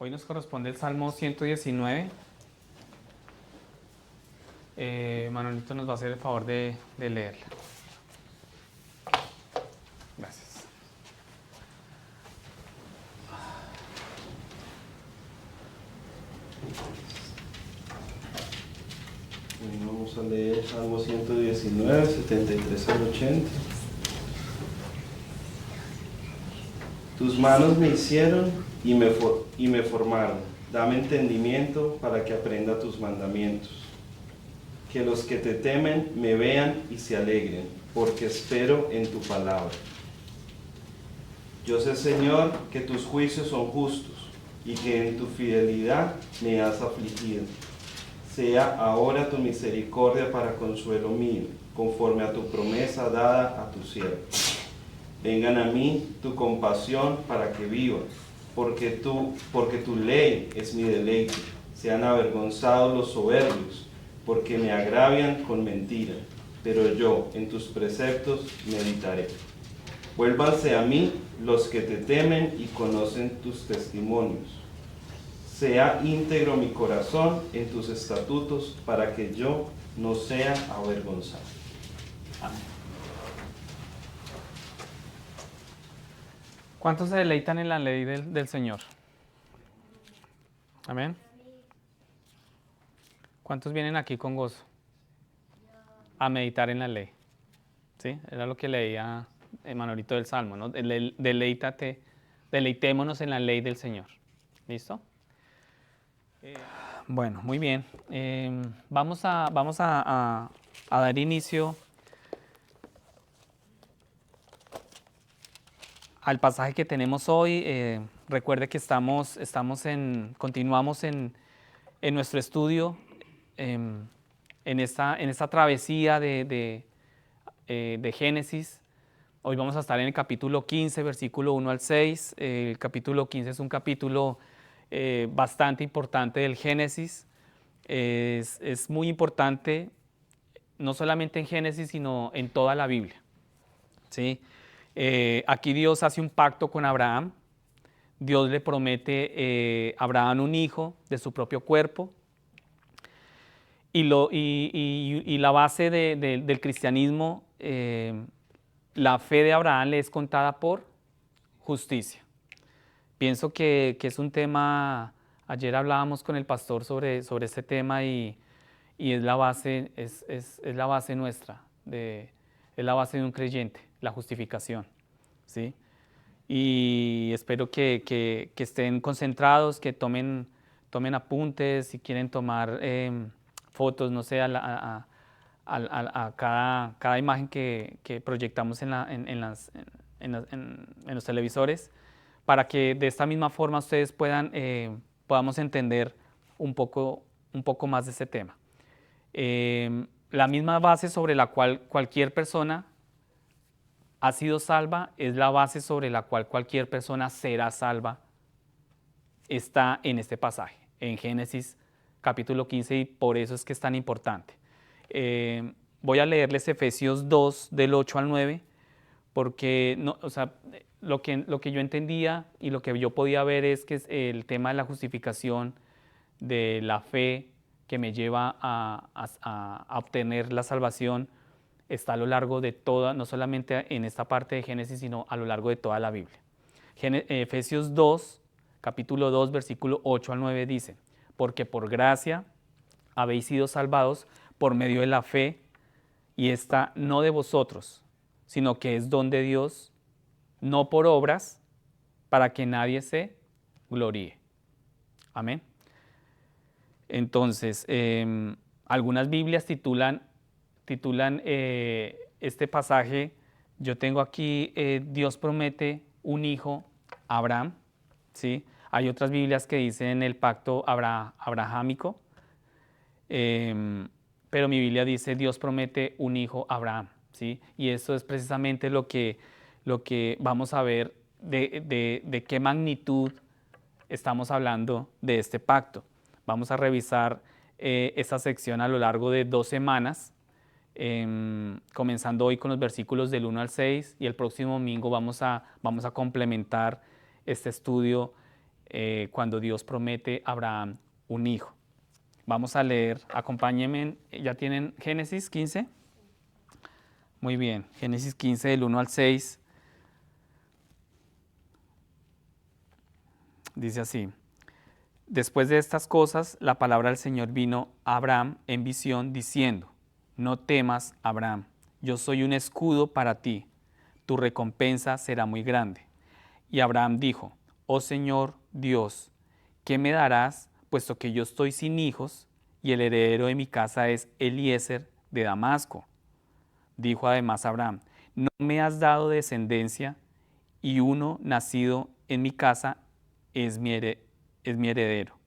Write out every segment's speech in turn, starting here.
Hoy nos corresponde el Salmo 119. Manolito nos va a hacer el favor de leerla. Gracias. Bueno, vamos a leer Salmo 119, 73 al 80. Tus manos me hicieron y me formaron. Dame entendimiento para que aprenda tus mandamientos. Que los que te temen me vean y se alegren, porque espero en tu palabra. Yo sé, Señor, que tus juicios son justos y que en tu fidelidad me has afligido. Sea ahora tu misericordia para consuelo mío, conforme a tu promesa dada a tu siervo. Vengan a mí tu compasión para que viva, porque tu ley es mi deleite. Sean avergonzados los soberbios, porque me agravian con mentira, pero yo en tus preceptos meditaré. Vuélvanse a mí los que te temen y conocen tus testimonios. Sea íntegro mi corazón en tus estatutos, para que yo no sea avergonzado. Amén. ¿Cuántos se deleitan en la ley del Señor? Amén. ¿Cuántos vienen aquí con gozo a meditar en la ley? ¿Sí? Era lo que leía Manolito del Salmo, ¿no? Deleitémonos en la ley del Señor. ¿Listo? Bueno, muy bien. Vamos a dar inicio al pasaje que tenemos hoy. Recuerde que continuamos en nuestro estudio, en esta travesía de Génesis. Hoy vamos a estar en el capítulo 15, versículo 1 al 6. El capítulo 15 es un capítulo bastante importante del Génesis. Es muy importante, no solamente en Génesis, sino en toda la Biblia, ¿sí? Aquí Dios hace un pacto con Abraham. Dios le promete a Abraham un hijo de su propio cuerpo. Y la base del cristianismo, la fe de Abraham le es contada por justicia. Pienso que es un tema, ayer hablábamos con el pastor sobre este tema y es la base, es la base nuestra, es la base de un creyente, la justificación, ¿sí? Y espero que estén concentrados, que tomen apuntes, si quieren tomar fotos, no sé, a cada imagen que proyectamos en los televisores, para que de esta misma forma ustedes podamos entender un poco más de ese tema. La misma base sobre la cual cualquier persona ha sido salva es la base sobre la cual cualquier persona será salva. Está en este pasaje, en Génesis capítulo 15, y por eso es que es tan importante. Voy a leerles Efesios 2, del 8 al 9, porque no, o sea, lo que yo entendía y lo que yo podía ver es que el tema de la justificación, de la fe que me lleva a obtener la salvación, está a lo largo de toda, no solamente en esta parte de Génesis, sino a lo largo de toda la Biblia. Efesios 2, capítulo 2, versículo 8 al 9 dice: porque por gracia habéis sido salvados por medio de la fe, y esta no de vosotros, sino que es don de Dios, no por obras, para que nadie se gloríe. Amén. Entonces, algunas Biblias titulan este pasaje, yo tengo aquí, Dios promete un hijo a Abraham, ¿sí? Hay otras Biblias que dicen el pacto abrahámico, pero mi Biblia dice Dios promete un hijo a Abraham, ¿sí? Y eso es precisamente lo que vamos a ver de qué magnitud estamos hablando de este pacto. Vamos a revisar esta sección a lo largo de 2 semanas, comenzando hoy con los versículos del 1 al 6, y el próximo domingo vamos a complementar este estudio cuando Dios promete a Abraham un hijo. Vamos a leer, acompáñenme, ¿ya tienen Génesis 15? Muy bien, Génesis 15 del 1 al 6. Dice así: Después de estas cosas, la palabra del Señor vino a Abraham en visión, diciendo: No temas, Abraham, yo soy un escudo para ti, tu recompensa será muy grande. Y Abraham dijo: Oh Señor Dios, ¿qué me darás, puesto que yo estoy sin hijos, y el heredero de mi casa es Eliezer de Damasco? Dijo además Abraham: No me has dado descendencia, y uno nacido en mi casa es mi heredero.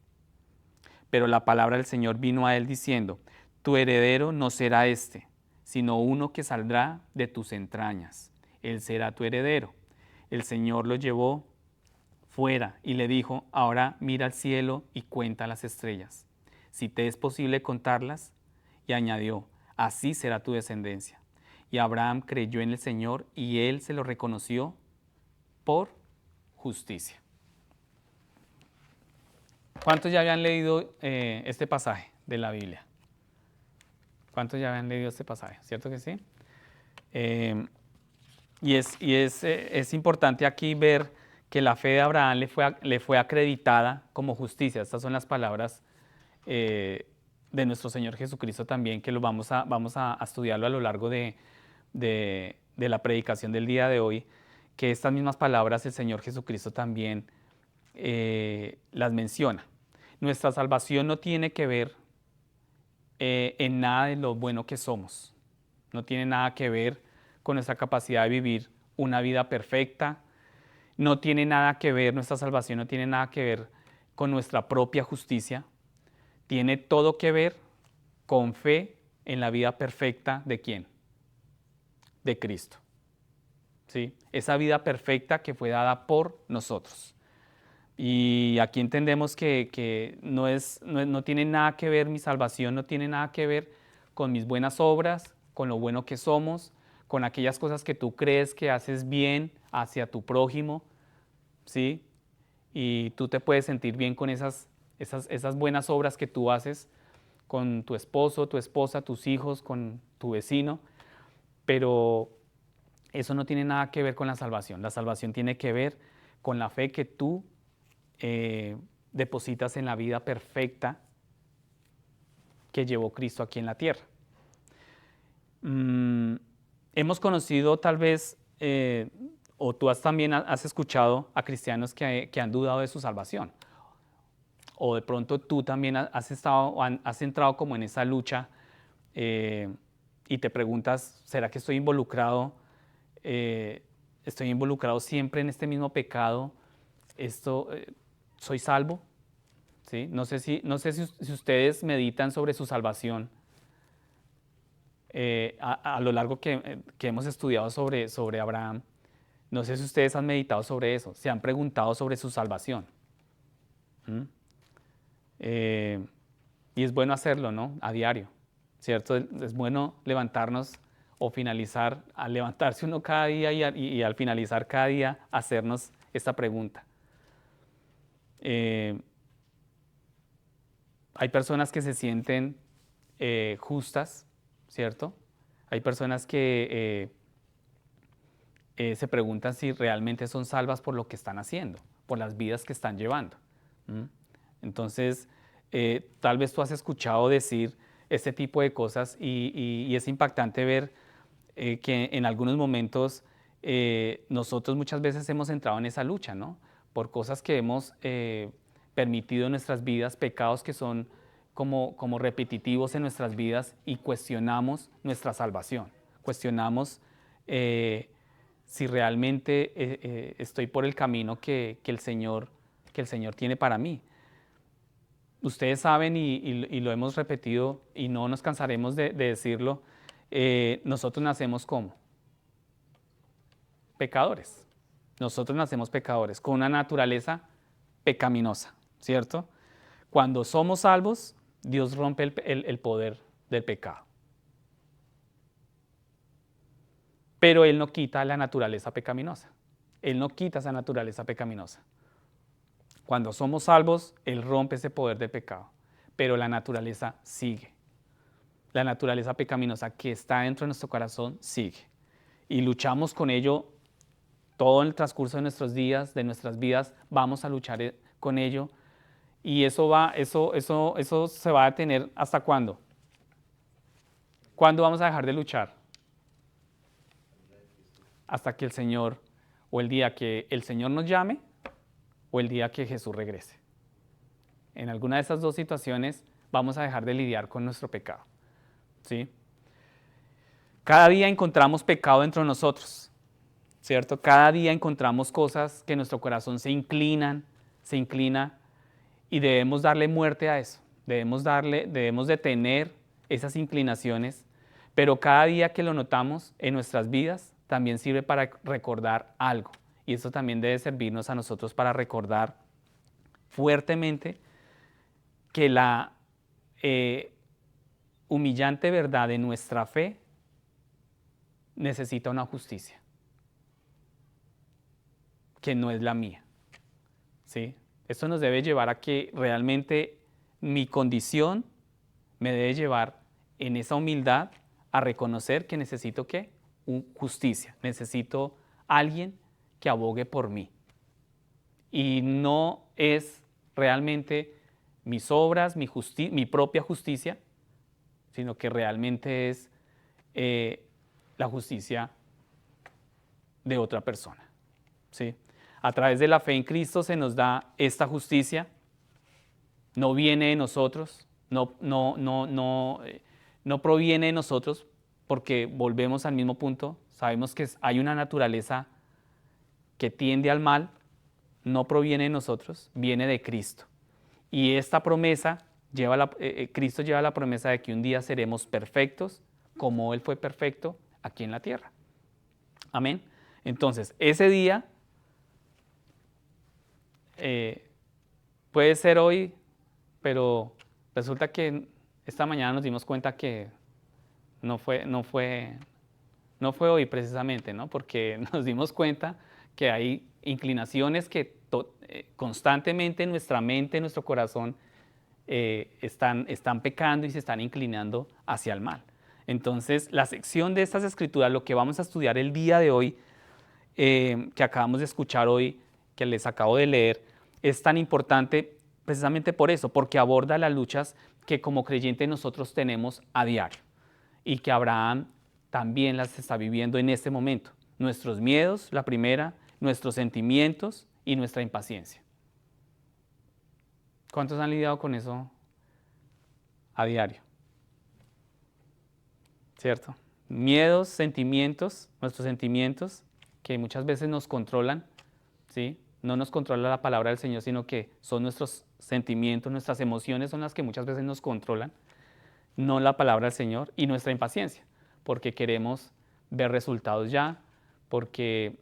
Pero la palabra del Señor vino a él diciendo: Tu heredero no será este, sino uno que saldrá de tus entrañas. Él será tu heredero. El Señor lo llevó fuera y le dijo: Ahora mira al cielo y cuenta las estrellas, si te es posible contarlas. Y añadió: Así será tu descendencia. Y Abraham creyó en el Señor y él se lo reconoció por justicia. ¿Cuántos ya habían leído este pasaje de la Biblia? ¿Cuántos ya habían leído este pasaje? ¿Cierto que sí? Es importante aquí ver que la fe de Abraham le fue acreditada como justicia. Estas son las palabras de nuestro Señor Jesucristo también, que lo vamos a estudiarlo a lo largo de la predicación del día de hoy, que estas mismas palabras el Señor Jesucristo también las menciona. Nuestra salvación no tiene que ver en nada de lo bueno que somos. No tiene nada que ver con nuestra capacidad de vivir una vida perfecta. No tiene nada que ver, nuestra salvación no tiene nada que ver con nuestra propia justicia. Tiene todo que ver con fe en la vida perfecta ¿de quién? De Cristo. ¿Sí? Esa vida perfecta que fue dada por nosotros. Y aquí entendemos que no tiene nada que ver, mi salvación no tiene nada que ver con mis buenas obras, con lo bueno que somos, con aquellas cosas que tú crees que haces bien hacia tu prójimo, ¿sí? Y tú te puedes sentir bien con esas buenas obras que tú haces con tu esposo, tu esposa, tus hijos, con tu vecino, pero eso no tiene nada que ver con la salvación. La salvación tiene que ver con la fe que tú depositas en la vida perfecta que llevó Cristo aquí en la tierra. Hemos conocido tal vez, o tú también has escuchado a cristianos que han dudado de su salvación. O de pronto tú también has entrado como en esa lucha y te preguntas: ¿será que estoy involucrado? ¿Estoy involucrado siempre en este mismo pecado? ¿Soy salvo? ¿Sí? No sé si ustedes meditan sobre su salvación a lo largo que hemos estudiado sobre Abraham. No sé si ustedes han meditado sobre eso, se han preguntado sobre su salvación. Y es bueno hacerlo, ¿no? A diario, ¿cierto? Es bueno levantarnos o al levantarse uno cada día y al finalizar cada día hacernos esta pregunta. Hay personas que se sienten justas, ¿cierto? Hay personas que se preguntan si realmente son salvas por lo que están haciendo, por las vidas que están llevando. Entonces, tal vez tú has escuchado decir este tipo de cosas y es impactante ver que en algunos momentos nosotros muchas veces hemos entrado en esa lucha, ¿no? Por cosas que hemos permitido en nuestras vidas, pecados que son como repetitivos en nuestras vidas, y cuestionamos nuestra salvación, cuestionamos si realmente estoy por el camino que el Señor tiene para mí. Ustedes saben y lo hemos repetido y no nos cansaremos de decirlo, nosotros nacemos como pecadores. Nosotros nacemos pecadores, con una naturaleza pecaminosa, ¿cierto? Cuando somos salvos, Dios rompe el poder del pecado. Pero Él no quita la naturaleza pecaminosa. Él no quita esa naturaleza pecaminosa. Cuando somos salvos, Él rompe ese poder de pecado, pero la naturaleza sigue. La naturaleza pecaminosa que está dentro de nuestro corazón sigue. Y luchamos con ello todo el transcurso de nuestros días, de nuestras vidas, vamos a luchar con ello. Y eso se va a detener ¿hasta cuándo? ¿Cuándo vamos a dejar de luchar? Hasta que el Señor, o el día que el Señor nos llame, o el día que Jesús regrese. En alguna de esas dos situaciones vamos a dejar de lidiar con nuestro pecado. ¿Sí? Cada día encontramos pecado dentro de nosotros, ¿cierto? Cada día encontramos cosas que nuestro corazón se inclina y debemos darle muerte a eso. Debemos detener esas inclinaciones, pero cada día que lo notamos en nuestras vidas también sirve para recordar algo. Y eso también debe servirnos a nosotros para recordar fuertemente que la humillante verdad de nuestra fe necesita una justicia, que no es la mía. ¿Sí? Esto nos debe llevar a que realmente mi condición me debe llevar en esa humildad a reconocer que necesito ¿qué? Justicia, necesito alguien que abogue por mí. Y no es realmente mis obras, mi propia justicia, sino que realmente es la justicia de otra persona. ¿Sí? A través de la fe en Cristo se nos da esta justicia, no viene de nosotros, no proviene de nosotros, porque volvemos al mismo punto, sabemos que hay una naturaleza que tiende al mal, no proviene de nosotros, viene de Cristo. Y esta promesa, Cristo lleva la promesa de que un día seremos perfectos, como Él fue perfecto aquí en la tierra. Amén. Entonces, ese día puede ser hoy, pero resulta que esta mañana nos dimos cuenta que no fue hoy precisamente, ¿no? Porque nos dimos cuenta que hay inclinaciones que constantemente en nuestra mente, en nuestro corazón, están pecando y se están inclinando hacia el mal. Entonces, la sección de estas escrituras, lo que vamos a estudiar el día de hoy, que acabamos de escuchar hoy, que les acabo de leer, es tan importante precisamente por eso, porque aborda las luchas que como creyentes nosotros tenemos a diario y que Abraham también las está viviendo en este momento. Nuestros miedos, la primera, nuestros sentimientos y nuestra impaciencia. ¿Cuántos han lidiado con eso a diario? ¿Cierto? Miedos, sentimientos, nuestros sentimientos que muchas veces nos controlan, ¿sí? No nos controla la palabra del Señor, sino que son nuestros sentimientos, nuestras emociones son las que muchas veces nos controlan, no la palabra del Señor, y nuestra impaciencia, porque queremos ver resultados ya, porque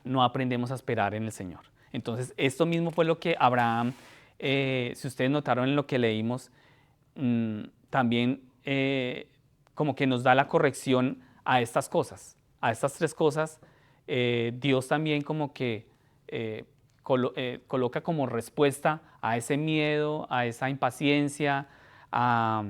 no aprendemos a esperar en el Señor. Entonces, esto mismo fue lo que Abraham, si ustedes notaron en lo que leímos, también como que nos da la corrección a estas cosas, a estas tres cosas. Dios también como que coloca como respuesta a ese miedo, a esa impaciencia, a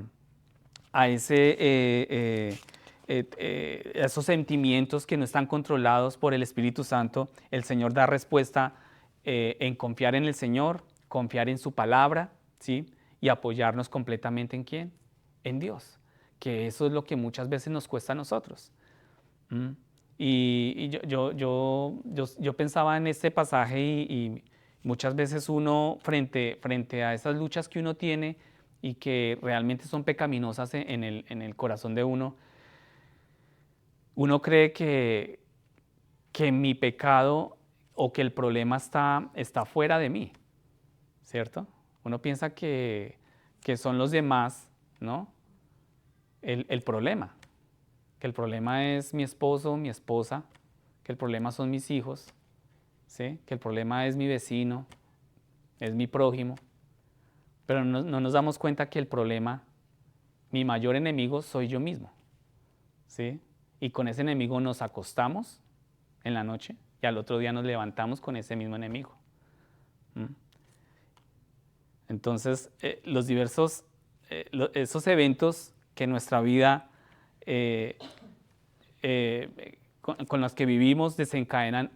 esos sentimientos que no están controlados por el Espíritu Santo. El Señor da respuesta en confiar en el Señor, confiar en su palabra, ¿sí? Y apoyarnos completamente ¿en quién? En Dios, que eso es lo que muchas veces nos cuesta a nosotros. Y yo pensaba en este pasaje y muchas veces uno frente a esas luchas que uno tiene y que realmente son pecaminosas en el corazón de uno, uno cree que mi pecado o que el problema está fuera de mí, ¿cierto? Uno piensa que son los demás, ¿no? El problema. Que el problema es mi esposo, mi esposa, que el problema son mis hijos, ¿sí? Que el problema es mi vecino, es mi prójimo. Pero no nos damos cuenta que el problema, mi mayor enemigo soy yo mismo, ¿sí? Y con ese enemigo nos acostamos en la noche y al otro día nos levantamos con ese mismo enemigo. Entonces, esos eventos que en nuestra vida con los que vivimos desencadenan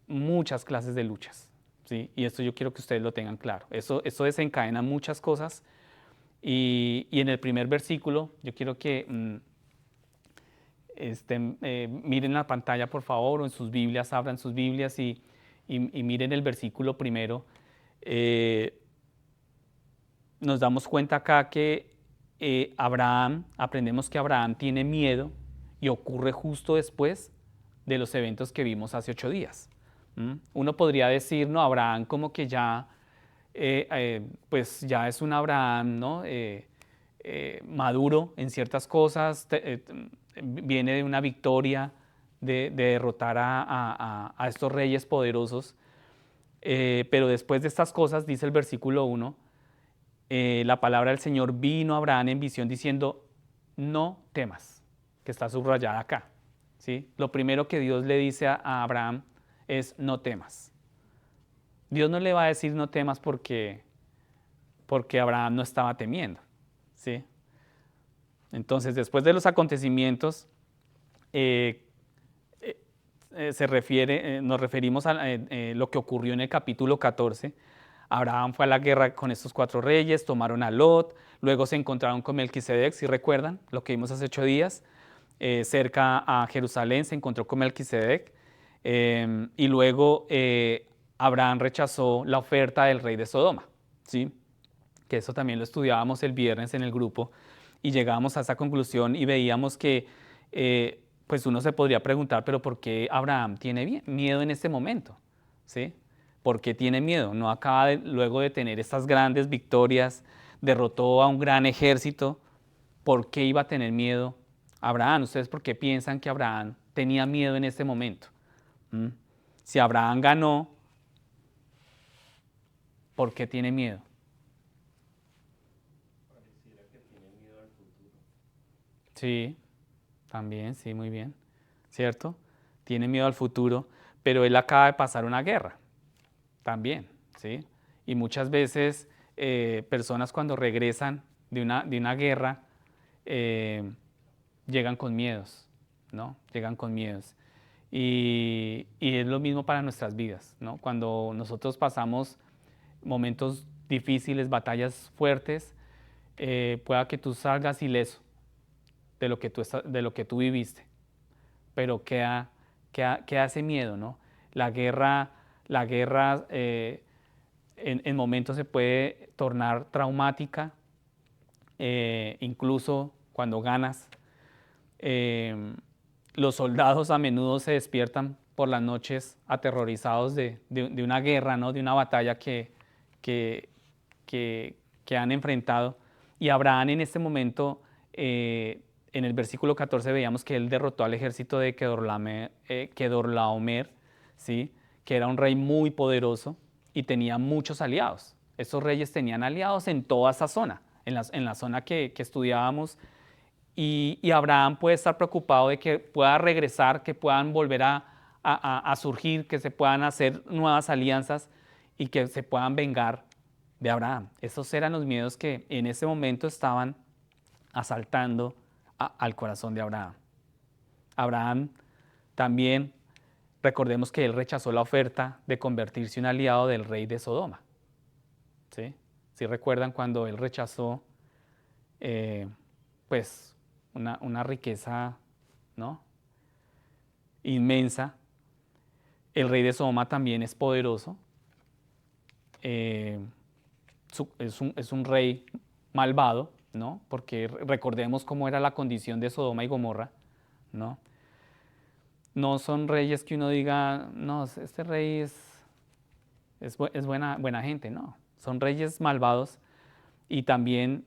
muchas clases de luchas, ¿sí? Y esto yo quiero que ustedes lo tengan claro. Eso desencadena muchas cosas y en el primer versículo yo quiero que miren la pantalla por favor o en sus Biblias, abran sus Biblias y miren el versículo primero. Nos damos cuenta acá que aprendemos que Abraham tiene miedo y ocurre justo después de los eventos que vimos hace 8 días. Uno podría decir, no, Abraham como que ya, pues ya es un Abraham, ¿no? Maduro en ciertas cosas, viene de una victoria, de derrotar a estos reyes poderosos, pero después de estas cosas, dice el versículo 1, la palabra del Señor vino a Abraham en visión diciendo, no temas, que está subrayada acá, ¿sí? Lo primero que Dios le dice a Abraham es no temas. Dios no le va a decir no temas porque Abraham no estaba temiendo, ¿sí? Entonces, después de los acontecimientos, nos referimos a lo que ocurrió en el capítulo 14. Abraham fue a la guerra con estos 4 reyes, tomaron a Lot, luego se encontraron con Melquisedec, si recuerdan lo que vimos hace 8 días, cerca a Jerusalén se encontró con Melquisedec, y luego Abraham rechazó la oferta del rey de Sodoma, ¿sí? Que eso también lo estudiábamos el viernes en el grupo y llegábamos a esa conclusión y veíamos que pues uno se podría preguntar, pero ¿por qué Abraham tiene miedo en este momento? ¿Sí? ¿Por qué tiene miedo? No acaba luego de tener estas grandes victorias, derrotó a un gran ejército. ¿Por qué iba a tener miedo Abraham? ¿Ustedes por qué piensan que Abraham tenía miedo en este momento? Si Abraham ganó, ¿por qué tiene miedo? Pareciera que tiene miedo al futuro. Sí, también, sí, muy bien, ¿cierto? Tiene miedo al futuro, pero él acaba de pasar una guerra, también, ¿sí? Y muchas veces personas cuando regresan de una guerra llegan con miedos, ¿no? Llegan con miedos. Y es lo mismo para nuestras vidas, ¿no? Cuando nosotros pasamos momentos difíciles, batallas fuertes, pueda que tú salgas ileso de lo que tú viviste, pero queda ese miedo, ¿no? La guerra en momentos se puede tornar traumática, incluso cuando ganas. Los soldados a menudo se despiertan por las noches aterrorizados de una guerra, ¿no? De una batalla que han enfrentado. Y Abraham en este momento, en el versículo 14 veíamos que él derrotó al ejército de Kedorlaomer, ¿sí? Que era un rey muy poderoso y tenía muchos aliados. Esos reyes tenían aliados en toda esa zona, en la zona que estudiábamos. Y Abraham puede estar preocupado de que pueda regresar, que puedan volver a surgir, que se puedan hacer nuevas alianzas y que se puedan vengar de Abraham. Esos eran los miedos que en ese momento estaban asaltando al corazón de Abraham. Abraham también, recordemos que él rechazó la oferta de convertirse en un aliado del rey de Sodoma. ¿Sí? ¿Sí recuerdan cuando él rechazó pues una riqueza, ¿no? Inmensa? El rey de Sodoma también es poderoso. Es un rey malvado, ¿no? Porque recordemos cómo era la condición de Sodoma y Gomorra, ¿no? No son reyes que uno diga, no, este rey es buena gente, no. Son reyes malvados y también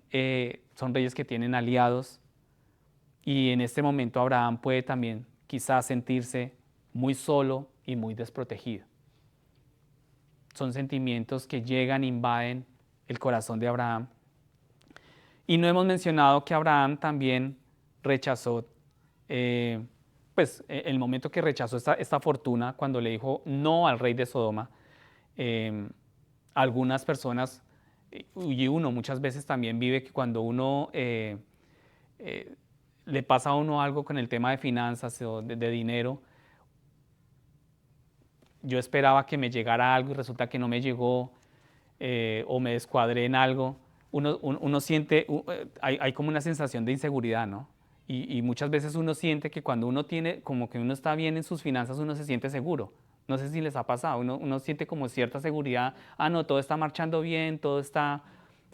son reyes que tienen aliados. Y en este momento Abraham puede también quizás sentirse muy solo y muy desprotegido. Son sentimientos que llegan, invaden el corazón de Abraham. Y no hemos mencionado que Abraham también rechazó, el momento que rechazó esta fortuna, cuando le dijo no al rey de Sodoma, algunas personas y uno muchas veces también vive que cuando uno le pasa a uno algo con el tema de finanzas o de dinero, yo esperaba que me llegara algo y resulta que no me llegó, o me descuadré en algo, uno siente, hay como una sensación de inseguridad, ¿no? Y muchas veces uno siente que cuando uno tiene, como que uno está bien en sus finanzas, uno se siente seguro. No sé si les ha pasado, uno siente como cierta seguridad, no, todo está marchando bien, todo está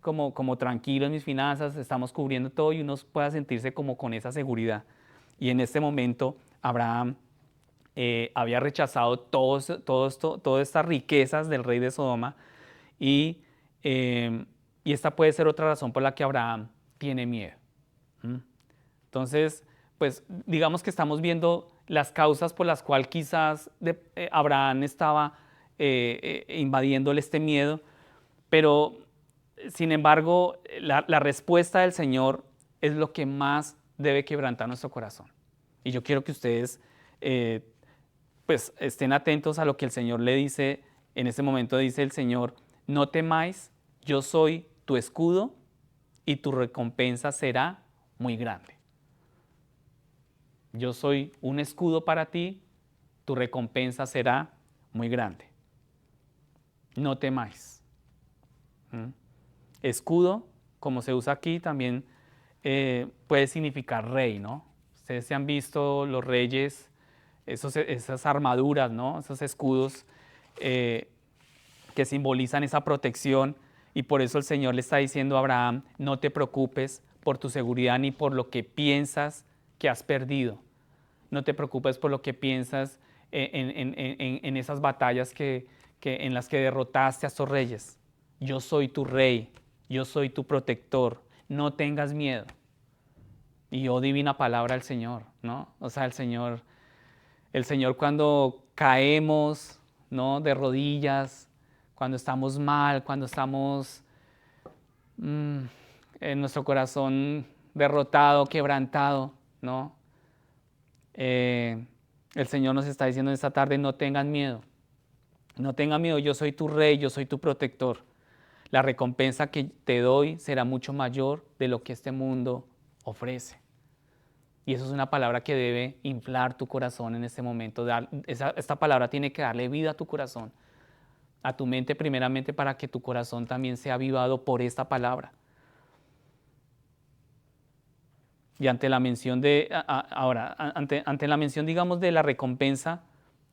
como tranquilo en mis finanzas, estamos cubriendo todo y uno pueda sentirse como con esa seguridad. Y en este momento Abraham había rechazado todas estas riquezas del rey de Sodoma y, y esta puede ser otra razón por la que Abraham tiene miedo. Entonces, pues digamos que estamos viendo las causas por las cuales quizás Abraham estaba invadiéndole este miedo, pero sin embargo, la respuesta del Señor es lo que más debe quebrantar nuestro corazón. Y yo quiero que ustedes pues estén atentos a lo que el Señor le dice. En ese momento dice el Señor: no temáis, yo soy tu escudo y tu recompensa será muy grande. Yo soy un escudo para ti, tu recompensa será muy grande. No temáis. Escudo, como se usa aquí, también puede significar rey, ¿no? Ustedes se han visto los reyes, esas armaduras, ¿no? Esos escudos que simbolizan esa protección, y por eso el Señor le está diciendo a Abraham: no te preocupes por tu seguridad ni por lo que piensas que has perdido. No te preocupes por lo que piensas en esas batallas en las que derrotaste a estos reyes. Yo soy tu rey, yo soy tu protector, no tengas miedo. Y oh divina palabra del Señor, ¿no? O sea, el Señor cuando caemos, ¿no?, de rodillas, cuando estamos mal, cuando estamos en nuestro corazón derrotado, quebrantado, ¿no? El Señor nos está diciendo esta tarde: no tengan miedo, no tengan miedo, yo soy tu rey, yo soy tu protector. La recompensa que te doy será mucho mayor de lo que este mundo ofrece. Y eso es una palabra que debe inflar tu corazón en este momento. Esta palabra tiene que darle vida a tu corazón, a tu mente primeramente, para que tu corazón también sea avivado por esta palabra. Y ante la mención ante la mención, digamos, de la recompensa,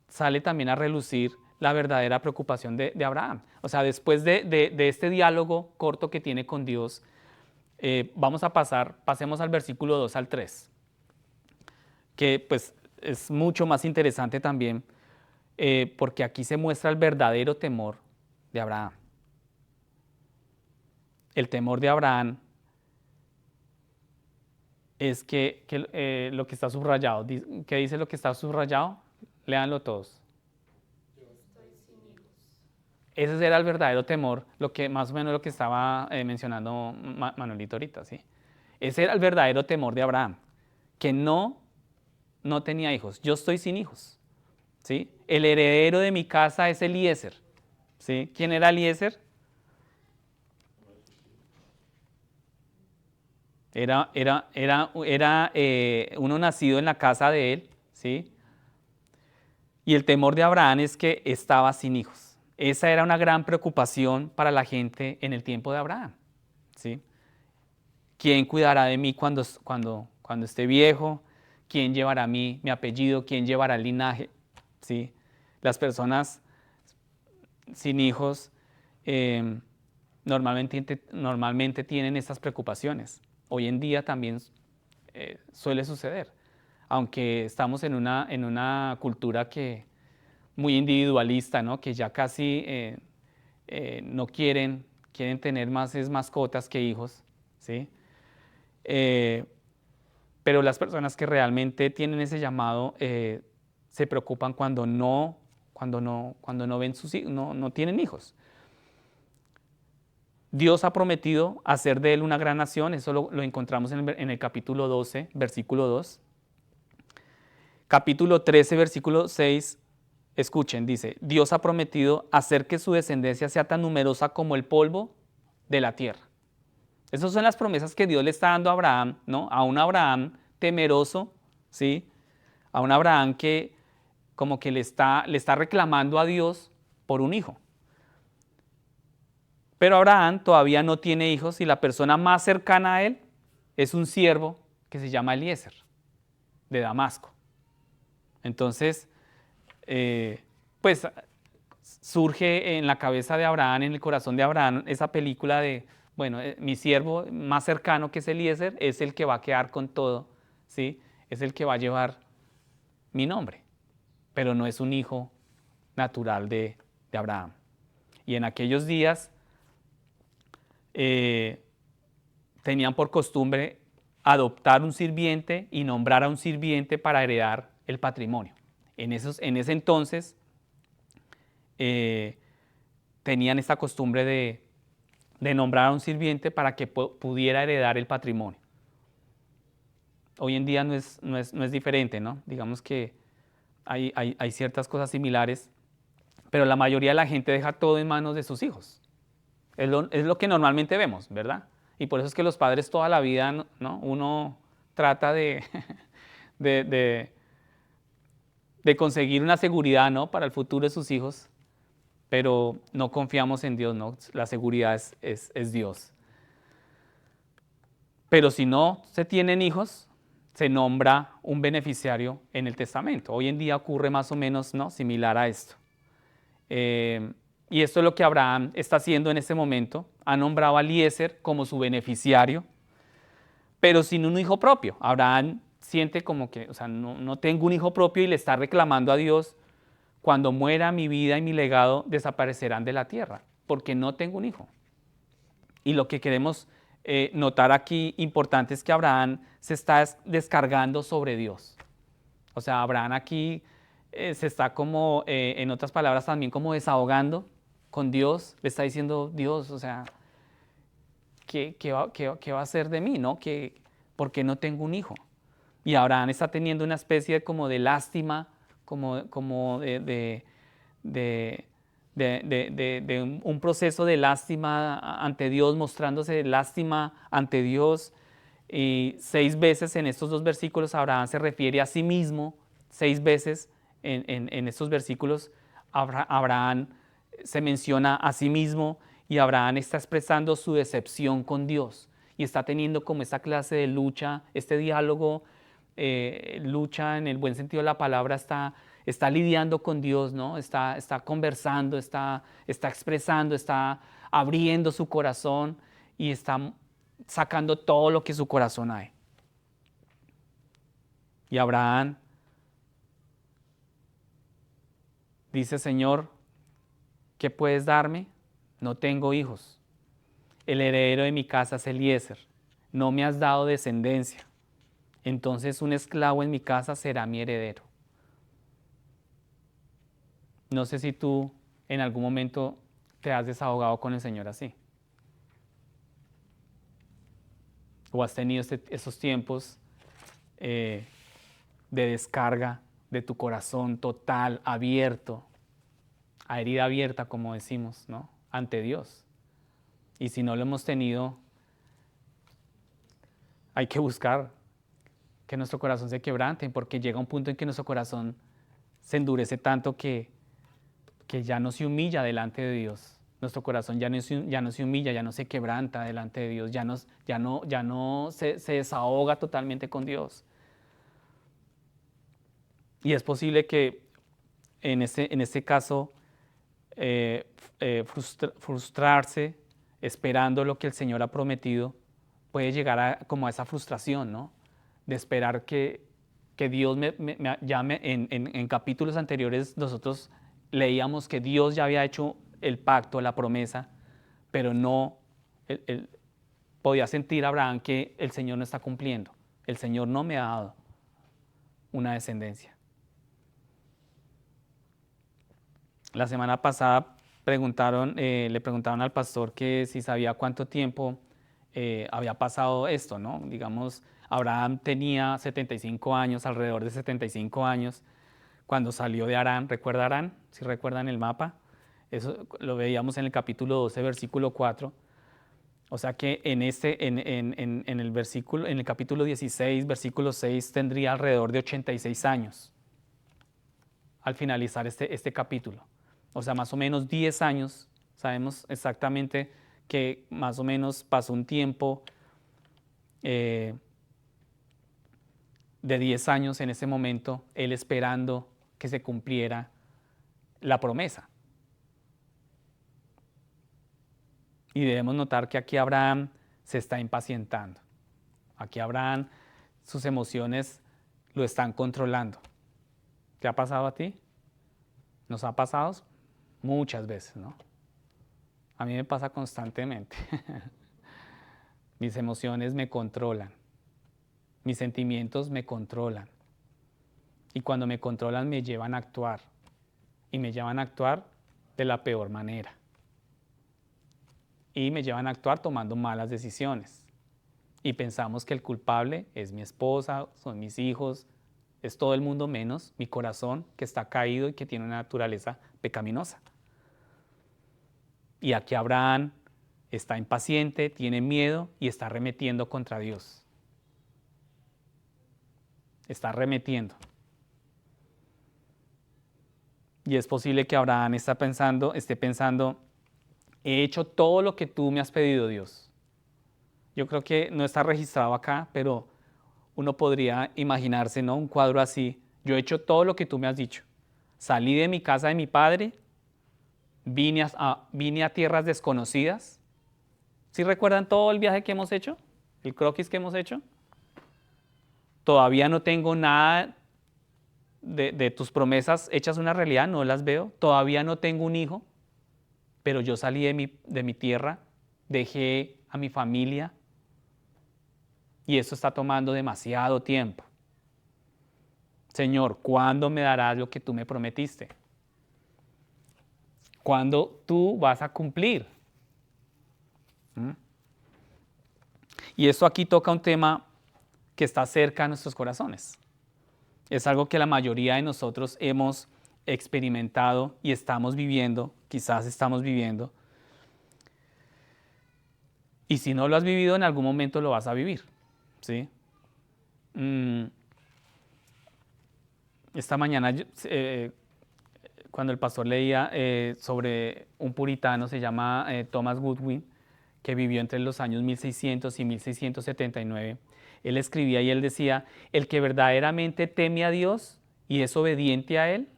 sale también a relucir la verdadera preocupación de Abraham. O sea, después de este diálogo corto que tiene con Dios, pasemos al versículo 2 al 3, que pues es mucho más interesante también, porque aquí se muestra el verdadero temor de Abraham. El temor de Abraham es que lo que está subrayado. ¿Qué dice lo que está subrayado? Léanlo todos. Yo estoy sin hijos. Ese era el verdadero temor, más o menos lo que estaba mencionando Manuelito ahorita, ¿sí? Ese era el verdadero temor de Abraham, que no tenía hijos. Yo estoy sin hijos, ¿sí? El heredero de mi casa es Eliezer, ¿sí? ¿Quién era Eliezer? Era uno nacido en la casa de él, ¿sí? Y el temor de Abraham es que estaba sin hijos. Esa era una gran preocupación para la gente en el tiempo de Abraham, ¿sí? ¿Quién cuidará de mí cuando esté viejo? ¿Quién llevará mi apellido? ¿Quién llevará el linaje? ¿Sí? Las personas sin hijos normalmente tienen estas preocupaciones. Hoy en día también suele suceder, aunque estamos en una cultura muy individualista, ¿no? Que ya casi no quieren tener más mascotas que hijos, ¿sí? Pero las personas que realmente tienen ese llamado se preocupan cuando no ven sus hijos, no tienen hijos. Dios ha prometido hacer de él una gran nación. Eso lo encontramos en el capítulo 12, versículo 2. Capítulo 13, versículo 6, escuchen, dice: Dios ha prometido hacer que su descendencia sea tan numerosa como el polvo de la tierra. Esas son las promesas que Dios le está dando a Abraham, ¿no? A un Abraham temeroso, ¿sí? A un Abraham que como que le está reclamando a Dios por un hijo. Pero Abraham todavía no tiene hijos y la persona más cercana a él es un siervo que se llama Eliezer, de Damasco. Entonces, pues surge en la cabeza de Abraham, en el corazón de Abraham, esa película de, bueno, mi siervo más cercano, que es Eliezer, es el que va a quedar con todo, ¿sí? Es el que va a llevar mi nombre, pero no es un hijo natural de Abraham. Y en aquellos días tenían por costumbre adoptar un sirviente y nombrar a un sirviente para heredar el patrimonio. En ese entonces tenían esta costumbre de nombrar a un sirviente para que pudiera heredar el patrimonio. Hoy en día no es diferente, ¿no? Digamos que hay ciertas cosas similares, pero la mayoría de la gente deja todo en manos de sus hijos. Es lo que normalmente vemos, ¿verdad? Y por eso es que los padres toda la vida, ¿no? Uno trata de conseguir una seguridad, ¿no? Para el futuro de sus hijos, pero no confiamos en Dios, ¿no? La seguridad es Dios. Pero si no se tienen hijos, se nombra un beneficiario en el testamento. Hoy en día ocurre más o menos, ¿no? Similar a esto. Y esto es lo que Abraham está haciendo en este momento. Ha nombrado a Eliezer como su beneficiario, pero sin un hijo propio. Abraham siente como que, o sea, no tengo un hijo propio y le está reclamando a Dios, cuando muera mi vida y mi legado desaparecerán de la tierra, porque no tengo un hijo. Y lo que queremos notar aquí importante es que Abraham se está descargando sobre Dios. O sea, Abraham aquí se está como, en otras palabras también como desahogando con Dios. Le está diciendo, Dios, o sea, ¿qué va a hacer de mí, no? ¿Por qué no tengo un hijo? Y Abraham está teniendo una especie como de lástima, como de un proceso de lástima ante Dios, mostrándose lástima ante Dios. Y 6 veces en estos 2 versículos Abraham se refiere a sí mismo, 6 veces en estos versículos Abraham se menciona a sí mismo y Abraham está expresando su decepción con Dios y está teniendo como esta clase de lucha, este diálogo, lucha en el buen sentido de la palabra, está lidiando con Dios, ¿no? Está conversando, está expresando, está abriendo su corazón y está sacando todo lo que su corazón hay. Y Abraham dice, Señor, ¿qué puedes darme? No tengo hijos. El heredero de mi casa es Eliezer. No me has dado descendencia. Entonces un esclavo en mi casa será mi heredero. No sé si tú en algún momento te has desahogado con el Señor así. O has tenido esos tiempos de descarga de tu corazón total, abierto, a herida abierta, como decimos, ¿no? Ante Dios. Y si no lo hemos tenido, hay que buscar que nuestro corazón se quebrante, porque llega un punto en que nuestro corazón se endurece tanto que ya no se humilla delante de Dios. Nuestro corazón ya no se humilla, ya no se quebranta delante de Dios, ya no se desahoga totalmente con Dios. Y es posible que en este caso frustrarse esperando lo que el Señor ha prometido puede llegar como a esa frustración, ¿no? De esperar que Dios me llame. En capítulos anteriores nosotros leíamos que Dios ya había hecho el pacto, la promesa, pero no, podía sentir Abraham que el Señor no está cumpliendo. El Señor no me ha dado una descendencia. La semana pasada le preguntaron al pastor que si sabía cuánto tiempo había pasado esto, ¿no? Digamos, Abraham tenía 75 años, alrededor de 75 años, cuando salió de Harán. ¿Recuerda Harán? Si recuerdan el mapa. Eso lo veíamos en el capítulo 12, versículo 4. O sea que en el versículo, en el capítulo 16, versículo 6, tendría alrededor de 86 años al finalizar este capítulo. O sea, más o menos 10 años. Sabemos exactamente que más o menos pasó un tiempo de 10 años en ese momento, él esperando que se cumpliera la promesa. Y debemos notar que aquí Abraham se está impacientando. Aquí Abraham, sus emociones lo están controlando. ¿Te ha pasado a ti? Nos ha pasado muchas veces, ¿no? A mí me pasa constantemente. Mis emociones me controlan. Mis sentimientos me controlan. Y cuando me controlan me llevan a actuar. Y me llevan a actuar de la peor manera. Y me llevan a actuar tomando malas decisiones. Y pensamos que el culpable es mi esposa, son mis hijos, es todo el mundo menos mi corazón que está caído y que tiene una naturaleza pecaminosa. Y aquí Abraham está impaciente, tiene miedo y está arremetiendo contra Dios. Está arremetiendo. Y es posible que Abraham esté pensando, he hecho todo lo que tú me has pedido, Dios. Yo creo que no está registrado acá, pero uno podría imaginarse, ¿no? Un cuadro así. Yo he hecho todo lo que tú me has dicho. Salí de mi casa de mi padre, vine a tierras desconocidas. ¿Sí recuerdan todo el viaje que hemos hecho? ¿El croquis que hemos hecho? Todavía no tengo nada de tus promesas hechas una realidad, no las veo. Todavía no tengo un hijo, pero yo salí de mi tierra, dejé a mi familia y eso está tomando demasiado tiempo. Señor, ¿cuándo me darás lo que tú me prometiste? ¿Cuándo tú vas a cumplir? Y esto aquí toca un tema que está cerca a nuestros corazones. Es algo que la mayoría de nosotros hemos experimentado y estamos viviendo, quizás estamos viviendo. Y si no lo has vivido, en algún momento lo vas a vivir, ¿sí? Esta mañana, cuando el pastor leía sobre un puritano, se llama Thomas Goodwin, que vivió entre los años 1600 y 1679, él escribía y él decía, el que verdaderamente teme a Dios y es obediente a Él,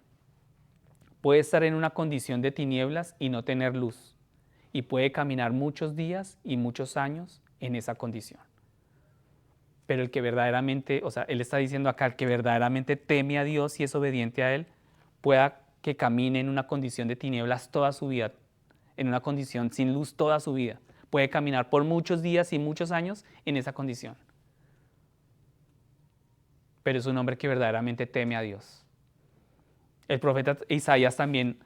puede estar en una condición de tinieblas y no tener luz, y puede caminar muchos días y muchos años en esa condición. Pero el que verdaderamente, o sea, él está diciendo acá, el que verdaderamente teme a Dios y es obediente a Él, pueda que camine en una condición de tinieblas toda su vida, en una condición sin luz toda su vida. Puede caminar por muchos días y muchos años en esa condición. Pero es un hombre que verdaderamente teme a Dios. El profeta Isaías también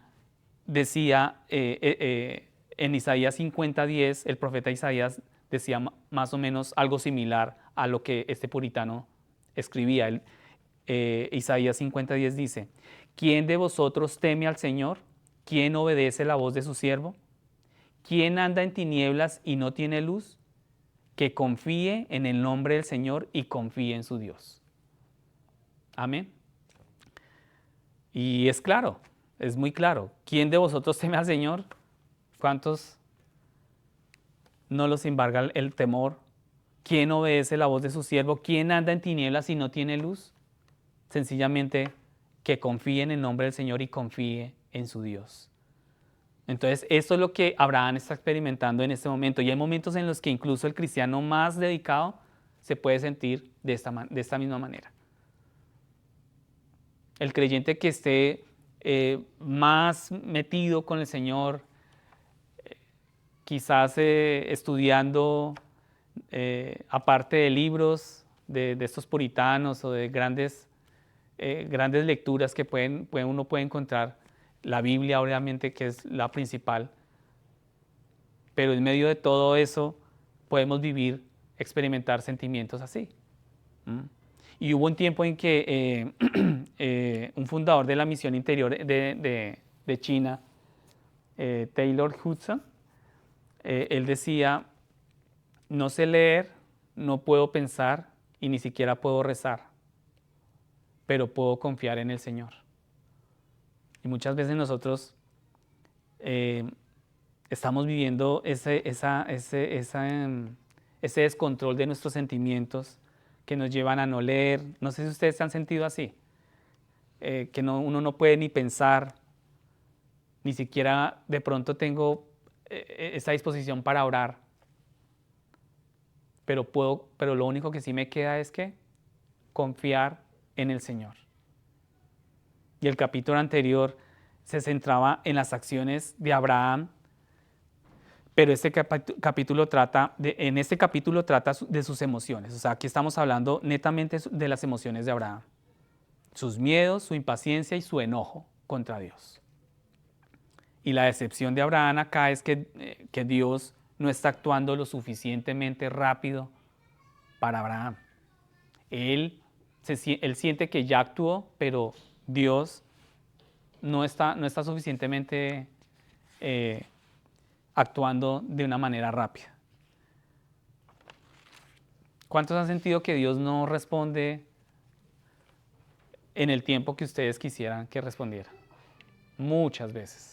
decía, en Isaías 50:10, el profeta Isaías decía más o menos algo similar a lo que este puritano escribía. Isaías 50:10 dice, ¿quién de vosotros teme al Señor? ¿Quién obedece la voz de su siervo? ¿Quién anda en tinieblas y no tiene luz? Que confíe en el nombre del Señor y confíe en su Dios. Amén. Y es claro, es muy claro. ¿Quién de vosotros teme al Señor? ¿Cuántos no los embarga el temor? ¿Quién obedece la voz de su siervo? ¿Quién anda en tinieblas y no tiene luz? Sencillamente que confíe en el nombre del Señor y confíe en su Dios. Entonces, esto es lo que Abraham está experimentando en este momento. Y hay momentos en los que incluso el cristiano más dedicado se puede sentir de esta misma manera. El creyente que esté más metido con el Señor, quizás estudiando, aparte de libros de estos puritanos o de grandes lecturas que uno puede encontrar, la Biblia obviamente que es la principal, pero en medio de todo eso podemos experimentar sentimientos así. Y hubo un tiempo en que un fundador de la misión interior de China, Taylor Hudson, él decía no sé leer, no puedo pensar y ni siquiera puedo rezar, pero puedo confiar en el Señor. Y muchas veces nosotros estamos viviendo ese descontrol de nuestros sentimientos que nos llevan a no leer. No sé si ustedes se han sentido así, que uno no puede ni pensar, ni siquiera de pronto tengo esa disposición para orar, pero lo único que sí me queda es que confiar en el Señor. Y el capítulo anterior se centraba en las acciones de Abraham, pero este capítulo trata de sus emociones. O sea, aquí estamos hablando netamente de las emociones de Abraham, sus miedos, su impaciencia y su enojo contra Dios. Y la decepción de Abraham acá es que Dios no está actuando lo suficientemente rápido para Abraham. Él siente que ya actuó, pero Dios no está suficientemente actuando de una manera rápida. ¿Cuántos han sentido que Dios no responde en el tiempo que ustedes quisieran que respondiera? Muchas veces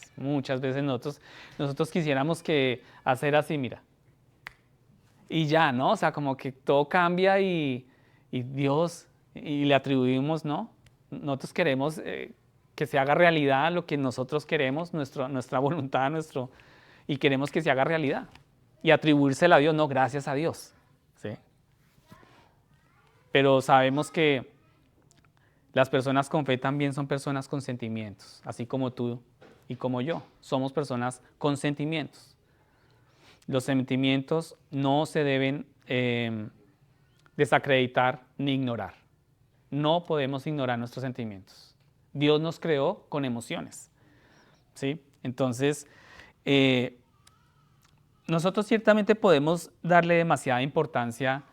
nosotros quisiéramos que hacer así, mira, y ya, ¿no? O sea, como que todo cambia y Dios, y le atribuimos, ¿no? Nosotros queremos que se haga realidad lo que nosotros queremos, nuestra voluntad, y queremos que se haga realidad. Y atribuírsela a Dios, no, gracias a Dios, ¿sí? Pero sabemos que las personas con fe también son personas con sentimientos, así como tú y como yo. Somos personas con sentimientos. Los sentimientos no se deben desacreditar ni ignorar. No podemos ignorar nuestros sentimientos. Dios nos creó con emociones, ¿sí? Entonces, nosotros ciertamente podemos darle demasiada importancia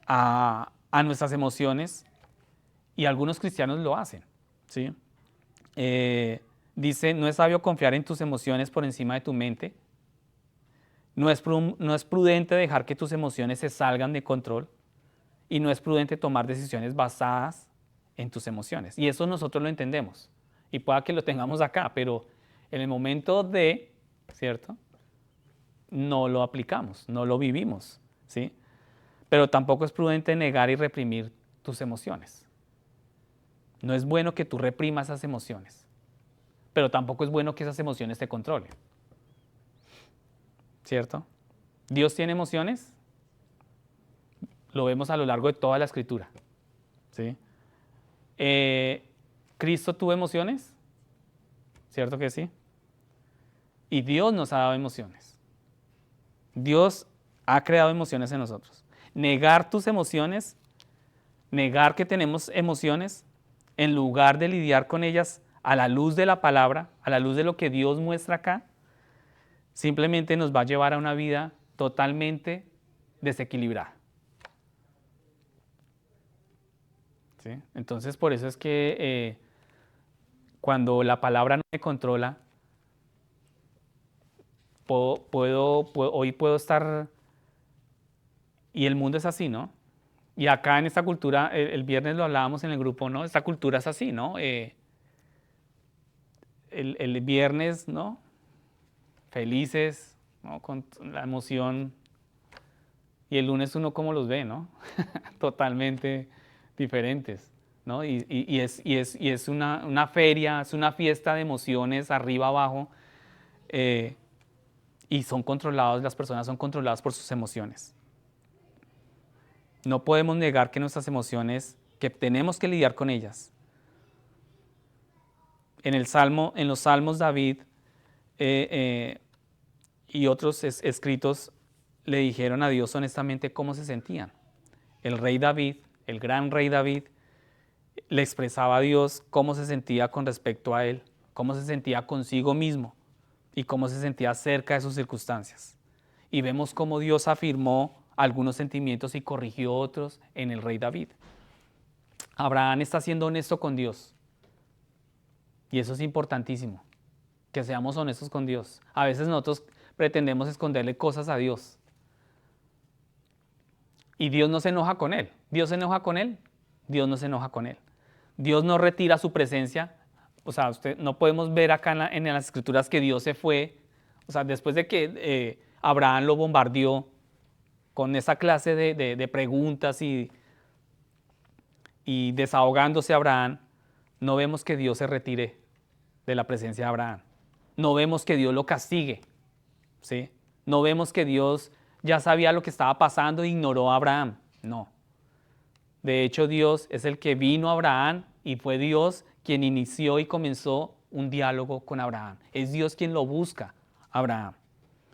a nuestras emociones, y algunos cristianos lo hacen, ¿sí? Dice, no es sabio confiar en tus emociones por encima de tu mente. No es prudente dejar que tus emociones se salgan de control. Y no es prudente tomar decisiones basadas en tus emociones. Y eso nosotros lo entendemos. Y pueda que lo tengamos acá, pero en el momento ¿cierto? No lo aplicamos, no lo vivimos, ¿sí? Pero tampoco es prudente negar y reprimir tus emociones. No es bueno que tú reprimas esas emociones, pero tampoco es bueno que esas emociones te controlen, ¿cierto? ¿Dios tiene emociones? Lo vemos a lo largo de toda la Escritura, ¿sí? ¿Cristo tuvo emociones? ¿Cierto que sí? Y Dios nos ha dado emociones. Dios ha creado emociones en nosotros. Negar tus emociones, negar que tenemos emociones, en lugar de lidiar con ellas a la luz de la palabra, a la luz de lo que Dios muestra acá, simplemente nos va a llevar a una vida totalmente desequilibrada. ¿Sí? Entonces, por eso es que cuando la palabra no me controla, hoy puedo estar, y el mundo es así, ¿no? Y acá en esta cultura, el viernes lo hablábamos en el grupo, ¿no? Esta cultura es así, ¿no? El viernes, ¿no? Felices, ¿no? Con la emoción. Y el lunes uno cómo los ve, ¿no? Totalmente diferentes, ¿no? Y es una feria, es una fiesta de emociones arriba, abajo, y son controlados, las personas son controladas por sus emociones. No podemos negar que nuestras emociones, que tenemos que lidiar con ellas. En los Salmos, David y otros escritos le dijeron a Dios honestamente cómo se sentían. El rey David, el gran rey David, le expresaba a Dios cómo se sentía con respecto a él, cómo se sentía consigo mismo y cómo se sentía cerca de sus circunstancias. Y vemos cómo Dios afirmó algunos sentimientos y corrigió otros en el rey David. Abraham está siendo honesto con Dios. Y eso es importantísimo, que seamos honestos con Dios. A veces nosotros pretendemos esconderle cosas a Dios. Y Dios no se enoja con él. ¿Dios se enoja con él? Dios no se enoja con él. Dios no retira su presencia. O sea, no podemos ver acá en las escrituras que Dios se fue. O sea, después de que Abraham lo bombardeó con esa clase de preguntas y desahogándose Abraham, no vemos que Dios se retire de la presencia de Abraham. No vemos que Dios lo castigue, ¿sí? No vemos que Dios ya sabía lo que estaba pasando e ignoró a Abraham. No. De hecho, Dios es el que vino a Abraham y fue Dios quien inició y comenzó un diálogo con Abraham. Es Dios quien lo busca a Abraham.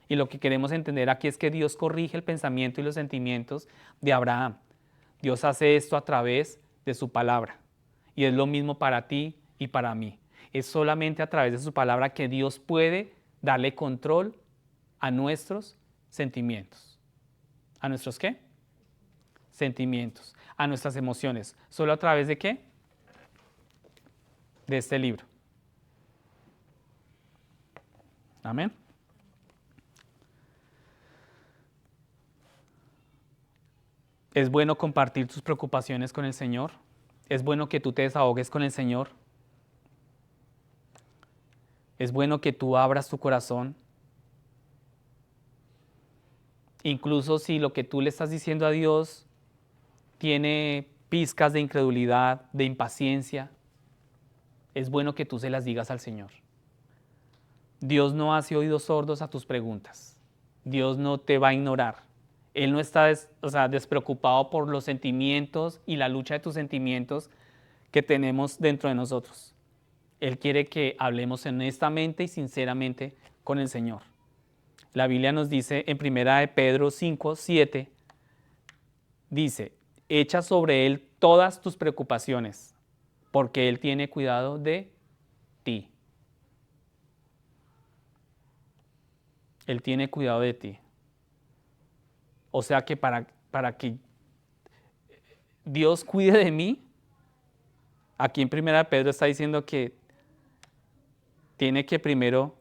Y lo que queremos entender aquí es que Dios corrige el pensamiento y los sentimientos de Abraham. Dios hace esto a través de su palabra. Y es lo mismo para ti y para mí. Es solamente a través de su palabra que Dios puede darle control a nuestros sentimientos. ¿A nuestros qué? Sentimientos. A nuestras emociones. ¿Solo a través de qué? De este libro. Amén. Es bueno compartir tus preocupaciones con el Señor. Es bueno que tú te desahogues con el Señor. Es bueno que tú abras tu corazón. Incluso si lo que tú le estás diciendo a Dios tiene pizcas de incredulidad, de impaciencia, es bueno que tú se las digas al Señor. Dios no hace oídos sordos a tus preguntas. Dios no te va a ignorar. Él no está despreocupado por los sentimientos y la lucha de tus sentimientos que tenemos dentro de nosotros. Él quiere que hablemos honestamente y sinceramente con el Señor. La Biblia nos dice en 1 Pedro 5, 7, dice, echa sobre Él todas tus preocupaciones, porque Él tiene cuidado de ti. Él tiene cuidado de ti. O sea que para que Dios cuide de mí, aquí en 1 Pedro está diciendo que tiene que primero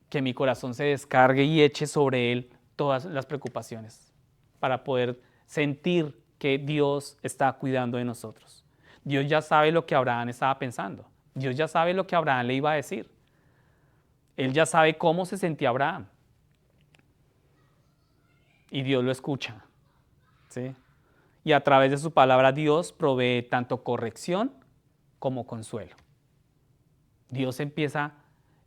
que mi corazón se descargue y eche sobre Él todas las preocupaciones para poder sentir que Dios está cuidando de nosotros. Dios ya sabe lo que Abraham estaba pensando. Dios ya sabe lo que Abraham le iba a decir. Él ya sabe cómo se sentía Abraham. Y Dios lo escucha, ¿sí? Y a través de su palabra Dios provee tanto corrección como consuelo. Dios empieza,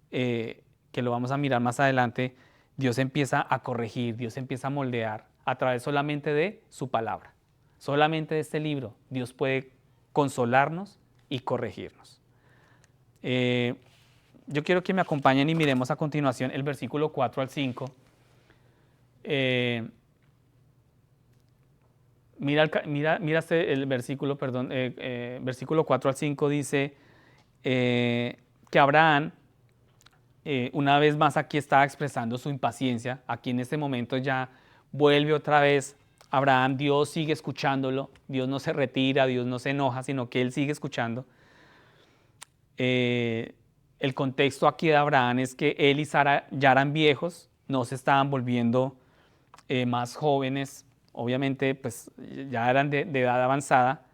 que lo vamos a mirar más adelante, Dios empieza a corregir, Dios empieza a moldear a través solamente de su palabra. Solamente de este libro Dios puede consolarnos y corregirnos. Yo quiero que me acompañen y miremos a continuación el versículo 4 al 5. Mira el versículo, versículo 4 al 5 dice que Abraham, una vez más aquí está expresando su impaciencia. Aquí en este momento ya vuelve otra vez Abraham, Dios sigue escuchándolo, Dios no se retira, Dios no se enoja, sino que Él sigue escuchando. El contexto aquí de Abraham es que él y Sara ya eran viejos, no se estaban volviendo más jóvenes, obviamente pues ya eran de edad avanzada,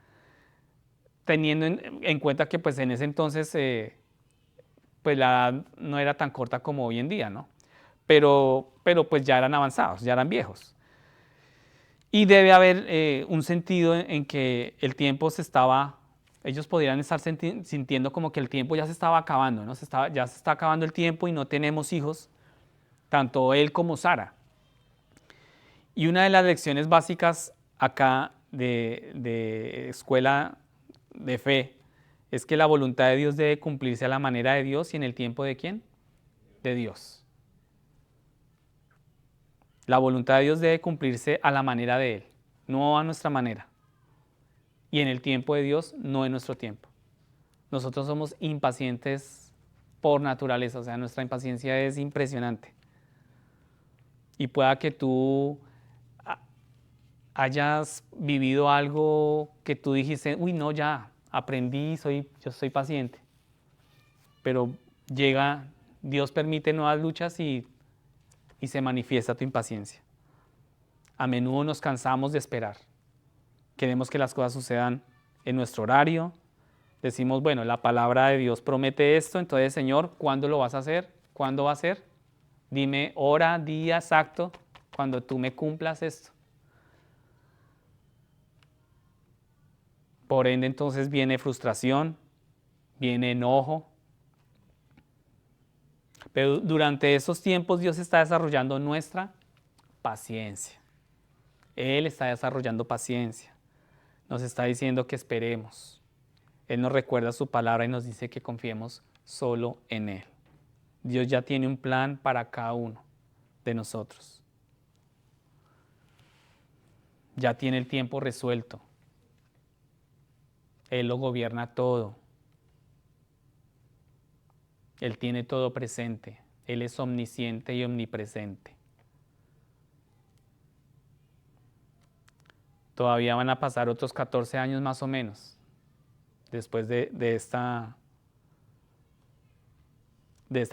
teniendo en cuenta que pues en ese entonces pues la edad no era tan corta como hoy en día, ¿no? Pero pues ya eran avanzados, ya eran viejos. Y debe haber un sentido en que el tiempo ellos podrían estar sintiendo como que el tiempo ya se estaba acabando, ¿no? Ya se está acabando el tiempo y no tenemos hijos, tanto él como Sara. Y una de las lecciones básicas acá de escuela de fe es que la voluntad de Dios debe cumplirse a la manera de Dios y en el tiempo de ¿quién? De Dios. La voluntad de Dios debe cumplirse a la manera de Él, no a nuestra manera. Y en el tiempo de Dios, no en nuestro tiempo. Nosotros somos impacientes por naturaleza, o sea, nuestra impaciencia es impresionante. Y pueda que tú hayas vivido algo que tú dijiste, uy, no, ya, aprendí, yo soy paciente. Pero Dios permite nuevas luchas y se manifiesta tu impaciencia. A menudo nos cansamos de esperar. Queremos que las cosas sucedan en nuestro horario. Decimos, bueno, la palabra de Dios promete esto, entonces, Señor, ¿cuándo lo vas a hacer? ¿Cuándo va a ser? Dime hora, día exacto, cuando tú me cumplas esto. Por ende, entonces viene frustración, viene enojo. Pero durante esos tiempos Dios está desarrollando nuestra paciencia. Él está desarrollando paciencia. Nos está diciendo que esperemos. Él nos recuerda su palabra y nos dice que confiemos solo en Él. Dios ya tiene un plan para cada uno de nosotros. Ya tiene el tiempo resuelto. Él lo gobierna todo. Él tiene todo presente. Él es omnisciente y omnipresente. Todavía van a pasar otros 14 años más o menos después de esta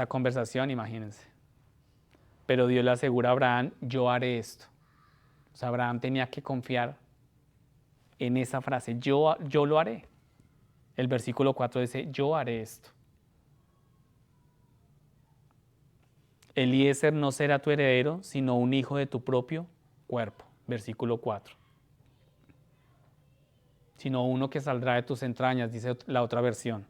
conversación, imagínense. Pero Dios le asegura a Abraham, yo haré esto. O sea, Abraham tenía que confiar en esa frase, yo lo haré. El versículo 4 dice, yo haré esto. Eliezer no será tu heredero, sino un hijo de tu propio cuerpo. Versículo 4. Sino uno que saldrá de tus entrañas, dice la otra versión.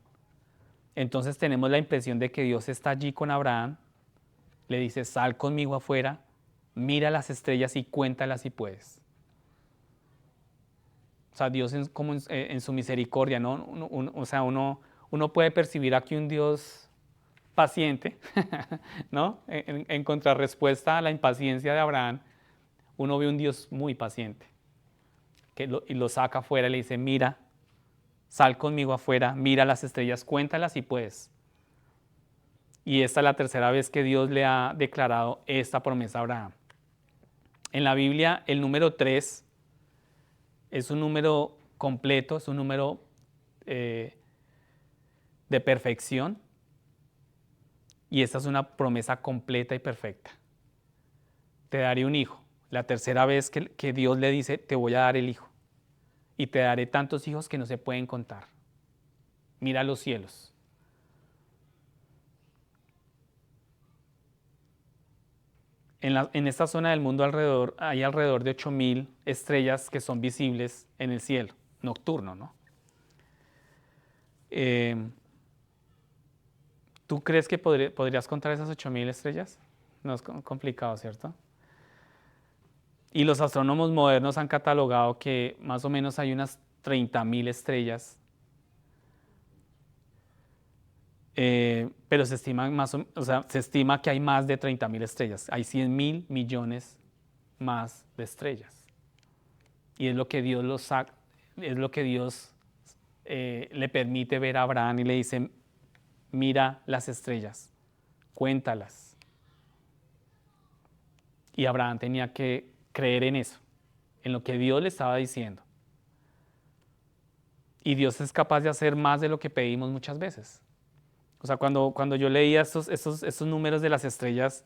Entonces tenemos la impresión de que Dios está allí con Abraham, le dice, sal conmigo afuera, mira las estrellas y cuéntalas si puedes. O sea, Dios como en su misericordia, ¿no? Uno puede percibir aquí un Dios paciente, ¿no? En contrarrespuesta a la impaciencia de Abraham, uno ve un Dios muy paciente, y lo saca afuera y le dice, mira, sal conmigo afuera, mira las estrellas, cuéntalas si puedes. Y esta es la tercera vez que Dios le ha declarado esta promesa a Abraham. En la Biblia, el número 3 es un número completo, es un número de perfección. Y esta es una promesa completa y perfecta. Te daré un hijo. La tercera vez que Dios le dice, te voy a dar el hijo. Y te daré tantos hijos que no se pueden contar. Mira los cielos. En esta zona del mundo hay alrededor de 8,000 estrellas que son visibles en el cielo, nocturno, ¿no? ¿Tú crees que podrías contar esas 8,000 estrellas? No es complicado, ¿cierto? Y los astrónomos modernos han catalogado que más o menos hay unas 30,000 estrellas, pero se estima que hay más de 30,000 estrellas. Hay 100,000 millones más de estrellas. Y es lo que Dios le permite ver a Abraham y le dice, mira las estrellas, cuéntalas. Y Abraham tenía que creer en eso, en lo que Dios le estaba diciendo. Y Dios es capaz de hacer más de lo que pedimos muchas veces. O sea, cuando yo leía estos números de las estrellas,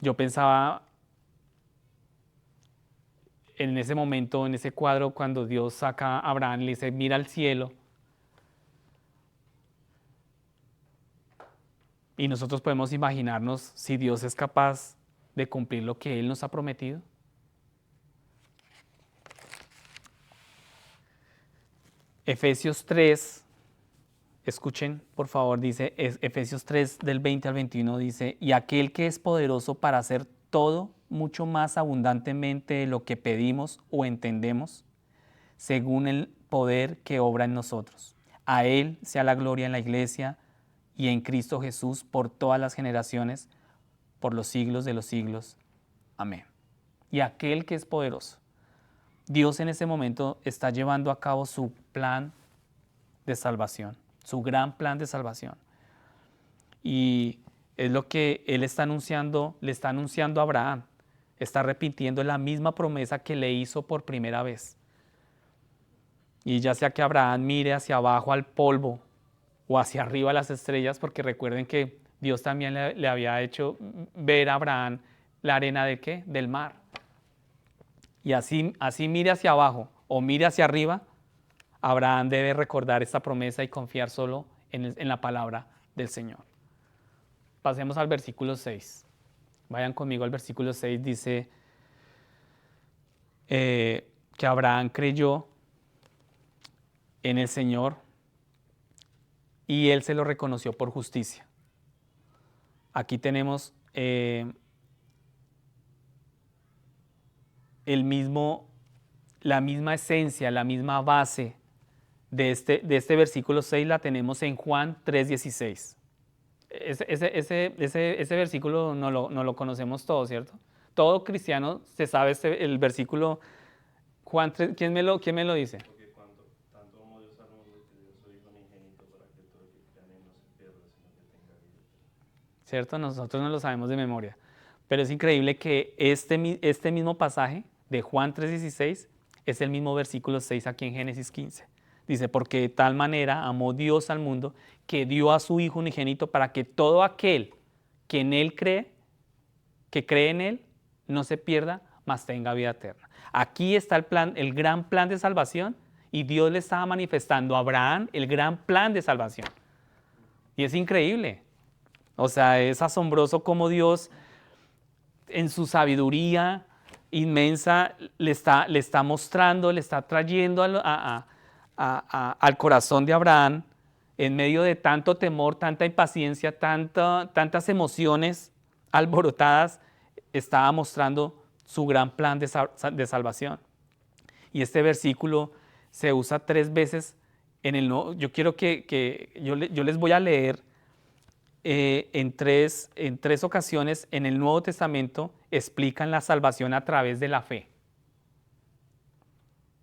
yo pensaba en ese momento, en ese cuadro, cuando Dios saca a Abraham y le dice, mira al cielo. Y nosotros podemos imaginarnos si Dios es capaz de cumplir lo que Él nos ha prometido. Efesios 3, escuchen por favor, dice, Efesios 3 del 20 al 21 dice, y aquel que es poderoso para hacer todo mucho más abundantemente de lo que pedimos o entendemos, según el poder que obra en nosotros. A Él sea la gloria en la Iglesia y en Cristo Jesús por todas las generaciones, por los siglos de los siglos. Amén. Y aquel que es poderoso. Dios en ese momento está llevando a cabo su plan de salvación, su gran plan de salvación. Y es lo que Él está anunciando, le está anunciando a Abraham. Está repitiendo la misma promesa que le hizo por primera vez. Y ya sea que Abraham mire hacia abajo al polvo o hacia arriba a las estrellas, porque recuerden que Dios también le había hecho ver a Abraham la arena de ¿qué? Del mar. Y así mire hacia abajo o mire hacia arriba, Abraham debe recordar esta promesa y confiar solo en la palabra del Señor. Pasemos al versículo 6. Vayan conmigo al versículo 6, dice que Abraham creyó en el Señor y él se lo reconoció por justicia. Aquí tenemos la misma esencia, la misma base de este versículo 6 la tenemos en Juan 3:16. Ese versículo no lo conocemos todos, ¿cierto? Todo cristiano se sabe el versículo Juan 3. ¿Quién me lo dice? Porque cuando tanto amó Dios al mundo que dio su Hijo unigénito para que todo el que crea en él no se pierda, sino que tenga vida eterna. ¿Cierto? Nosotros no lo sabemos de memoria. Pero es increíble que este mismo pasaje de Juan 3:16 es el mismo versículo 6 aquí en Génesis 15. Dice, porque de tal manera amó Dios al mundo que dio a su Hijo unigénito para que todo aquel que en Él cree, que cree en Él, no se pierda, mas tenga vida eterna. Aquí está el gran plan de salvación y Dios le estaba manifestando a Abraham el gran plan de salvación. Y es increíble. O sea, es asombroso cómo Dios en su sabiduría inmensa le está mostrando, le está trayendo al corazón de Abraham, en medio de tanto temor, tanta impaciencia, tantas emociones alborotadas, estaba mostrando su gran plan de salvación. Y este versículo se usa 3 veces en el Nuevo. Yo quiero yo les voy a leer en tres ocasiones en el Nuevo Testamento explican la salvación a través de la fe.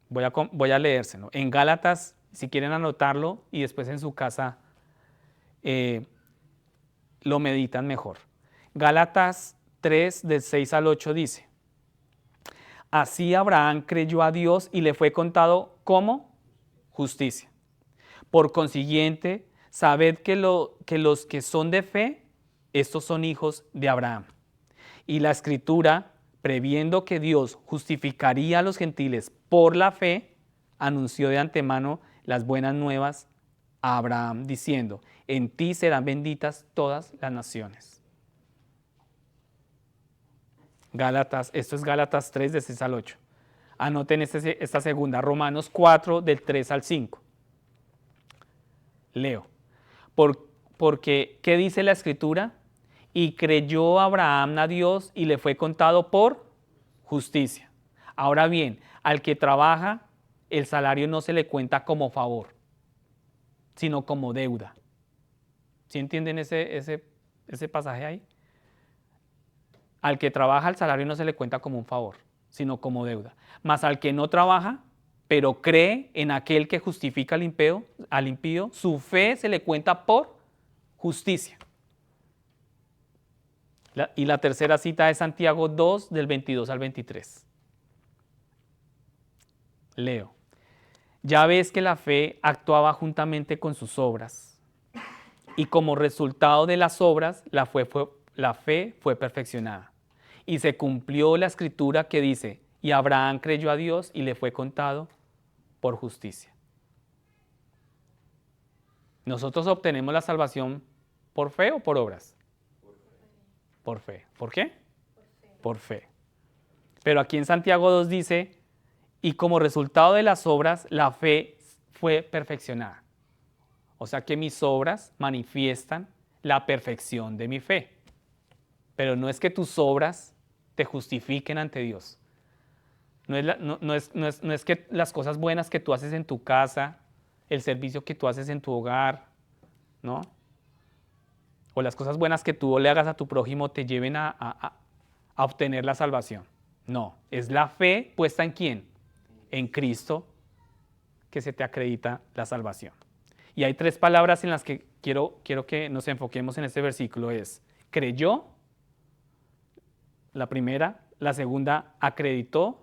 Voy a leérselo. En Gálatas, si quieren anotarlo, y después en su casa lo meditan mejor. Gálatas 3, del 6 al 8 dice, así Abraham creyó a Dios y le fue contado como justicia. Por consiguiente, sabed que los que son de fe, estos son hijos de Abraham. Y la Escritura, previendo que Dios justificaría a los gentiles por la fe, anunció de antemano las buenas nuevas a Abraham, diciendo, en ti serán benditas todas las naciones. Esto es Gálatas 3, de 6 al 8. Anoten esta segunda, Romanos 4, del 3 al 5. Leo. Porque, ¿qué dice la Escritura? Y creyó Abraham a Dios y le fue contado por justicia. Ahora bien, al que trabaja, el salario no se le cuenta como favor, sino como deuda. ¿Sí entienden ese pasaje ahí? Al que trabaja, el salario no se le cuenta como un favor, sino como deuda. Mas al que no trabaja, pero cree en aquel que justifica al impío, su fe se le cuenta por justicia. Y la tercera cita es Santiago 2, del 22 al 23. Leo. Ya ves que la fe actuaba juntamente con sus obras, y como resultado de las obras, la fe fue perfeccionada. Y se cumplió la Escritura que dice, y Abraham creyó a Dios y le fue contado por justicia. ¿Nosotros obtenemos la salvación por fe o por obras? Por fe. ¿Por qué? Por fe. Pero aquí en Santiago 2 dice, y como resultado de las obras, la fe fue perfeccionada. O sea que mis obras manifiestan la perfección de mi fe. Pero no es que tus obras te justifiquen ante Dios. No es que las cosas buenas que tú haces en tu casa, el servicio que tú haces en tu hogar, ¿no? O las cosas buenas que tú le hagas a tu prójimo te lleven a obtener la salvación. No, es la fe puesta en ¿quién? En Cristo, que se te acredita la salvación. Y hay 3 palabras en las que quiero que nos enfoquemos en este versículo. Es creyó, la primera, la segunda, acreditó,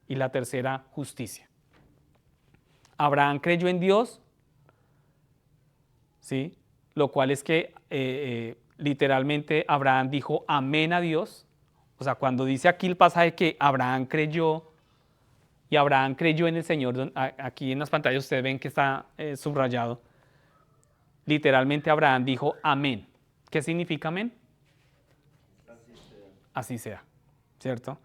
y la tercera, justicia. Abraham creyó en Dios, ¿sí? Lo cual es que literalmente Abraham dijo amén a Dios, O sea, cuando dice aquí el pasaje que Abraham creyó, y Abraham creyó en el Señor, aquí en las pantallas ustedes ven que está subrayado, literalmente Abraham dijo amén. ¿Qué significa amén? Así sea, ¿cierto?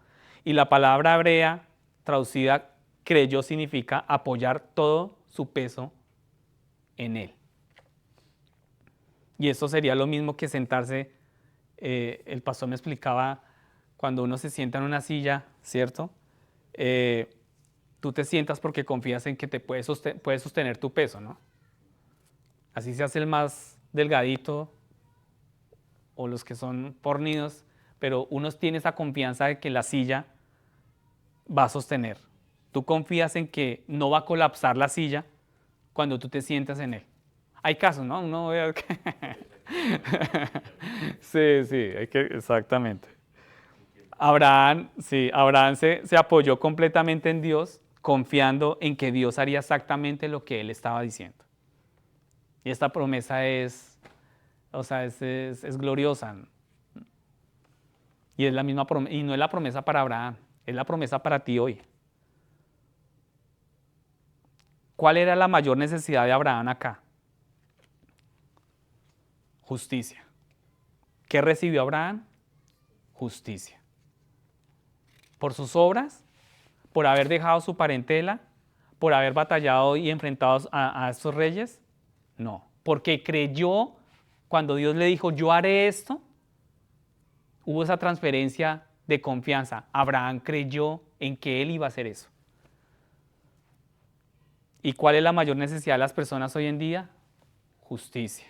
Y la palabra hebrea traducida creyó significa apoyar todo su peso en él. Y eso sería lo mismo que sentarse, el pastor me explicaba, cuando uno se sienta en una silla, ¿cierto? Tú te sientas porque confías en que te puedes sostener tu peso, ¿no? Así se hace el más delgadito o los que son fornidos, pero uno tiene esa confianza de que la silla va a sostener. Tú confías en que no va a colapsar la silla cuando tú te sientas en él. Hay casos, ¿no? Uno ve que... sí, exactamente. Abraham se apoyó completamente en Dios, confiando en que Dios haría exactamente lo que él estaba diciendo. Y esta promesa es gloriosa. Y es la misma promesa, y no es la promesa para Abraham, es la promesa para ti hoy. ¿Cuál era la mayor necesidad de Abraham acá? Justicia. ¿Qué recibió Abraham? Justicia. ¿Por sus obras? ¿Por haber dejado su parentela? ¿Por haber batallado y enfrentado a estos reyes? No, porque creyó cuando Dios le dijo, yo haré esto, hubo esa transferencia de confianza. Abraham creyó en que él iba a hacer eso. ¿Y cuál es la mayor necesidad de las personas hoy en día? Justicia.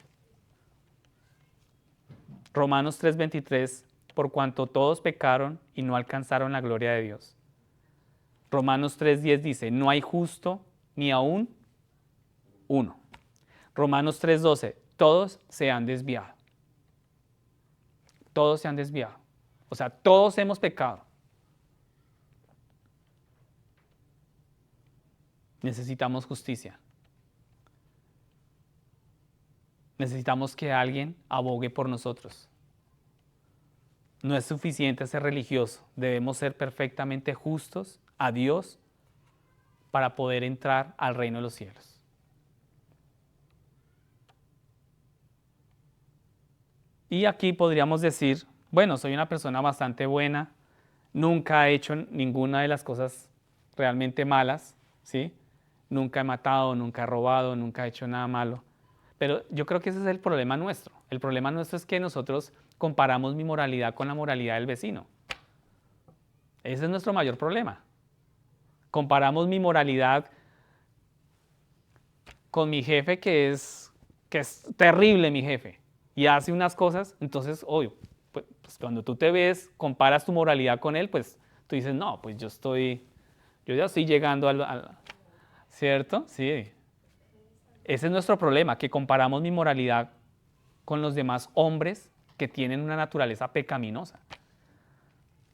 Romanos 3:23, por cuanto todos pecaron y no alcanzaron la gloria de Dios. Romanos 3:10 dice, no hay justo ni aún uno. Romanos 3:12, todos se han desviado. Todos se han desviado. O sea, todos hemos pecado. Necesitamos justicia. Necesitamos que alguien abogue por nosotros. No es suficiente ser religioso, debemos ser perfectamente justos a Dios para poder entrar al reino de los cielos. Y aquí podríamos decir, bueno, soy una persona bastante buena, nunca he hecho ninguna de las cosas realmente malas, ¿sí? Nunca he matado, nunca he robado, nunca he hecho nada malo. Pero yo creo que ese es el problema nuestro. El problema nuestro es que nosotros comparamos mi moralidad con la moralidad del vecino. Ese es nuestro mayor problema. Comparamos mi moralidad con mi jefe, que es terrible mi jefe, y hace unas cosas, entonces, obvio, pues cuando tú te ves, comparas tu moralidad con él, pues tú dices, no, pues yo ya estoy llegando al ¿cierto? Sí. Ese es nuestro problema, que comparamos mi moralidad con los demás hombres que tienen una naturaleza pecaminosa,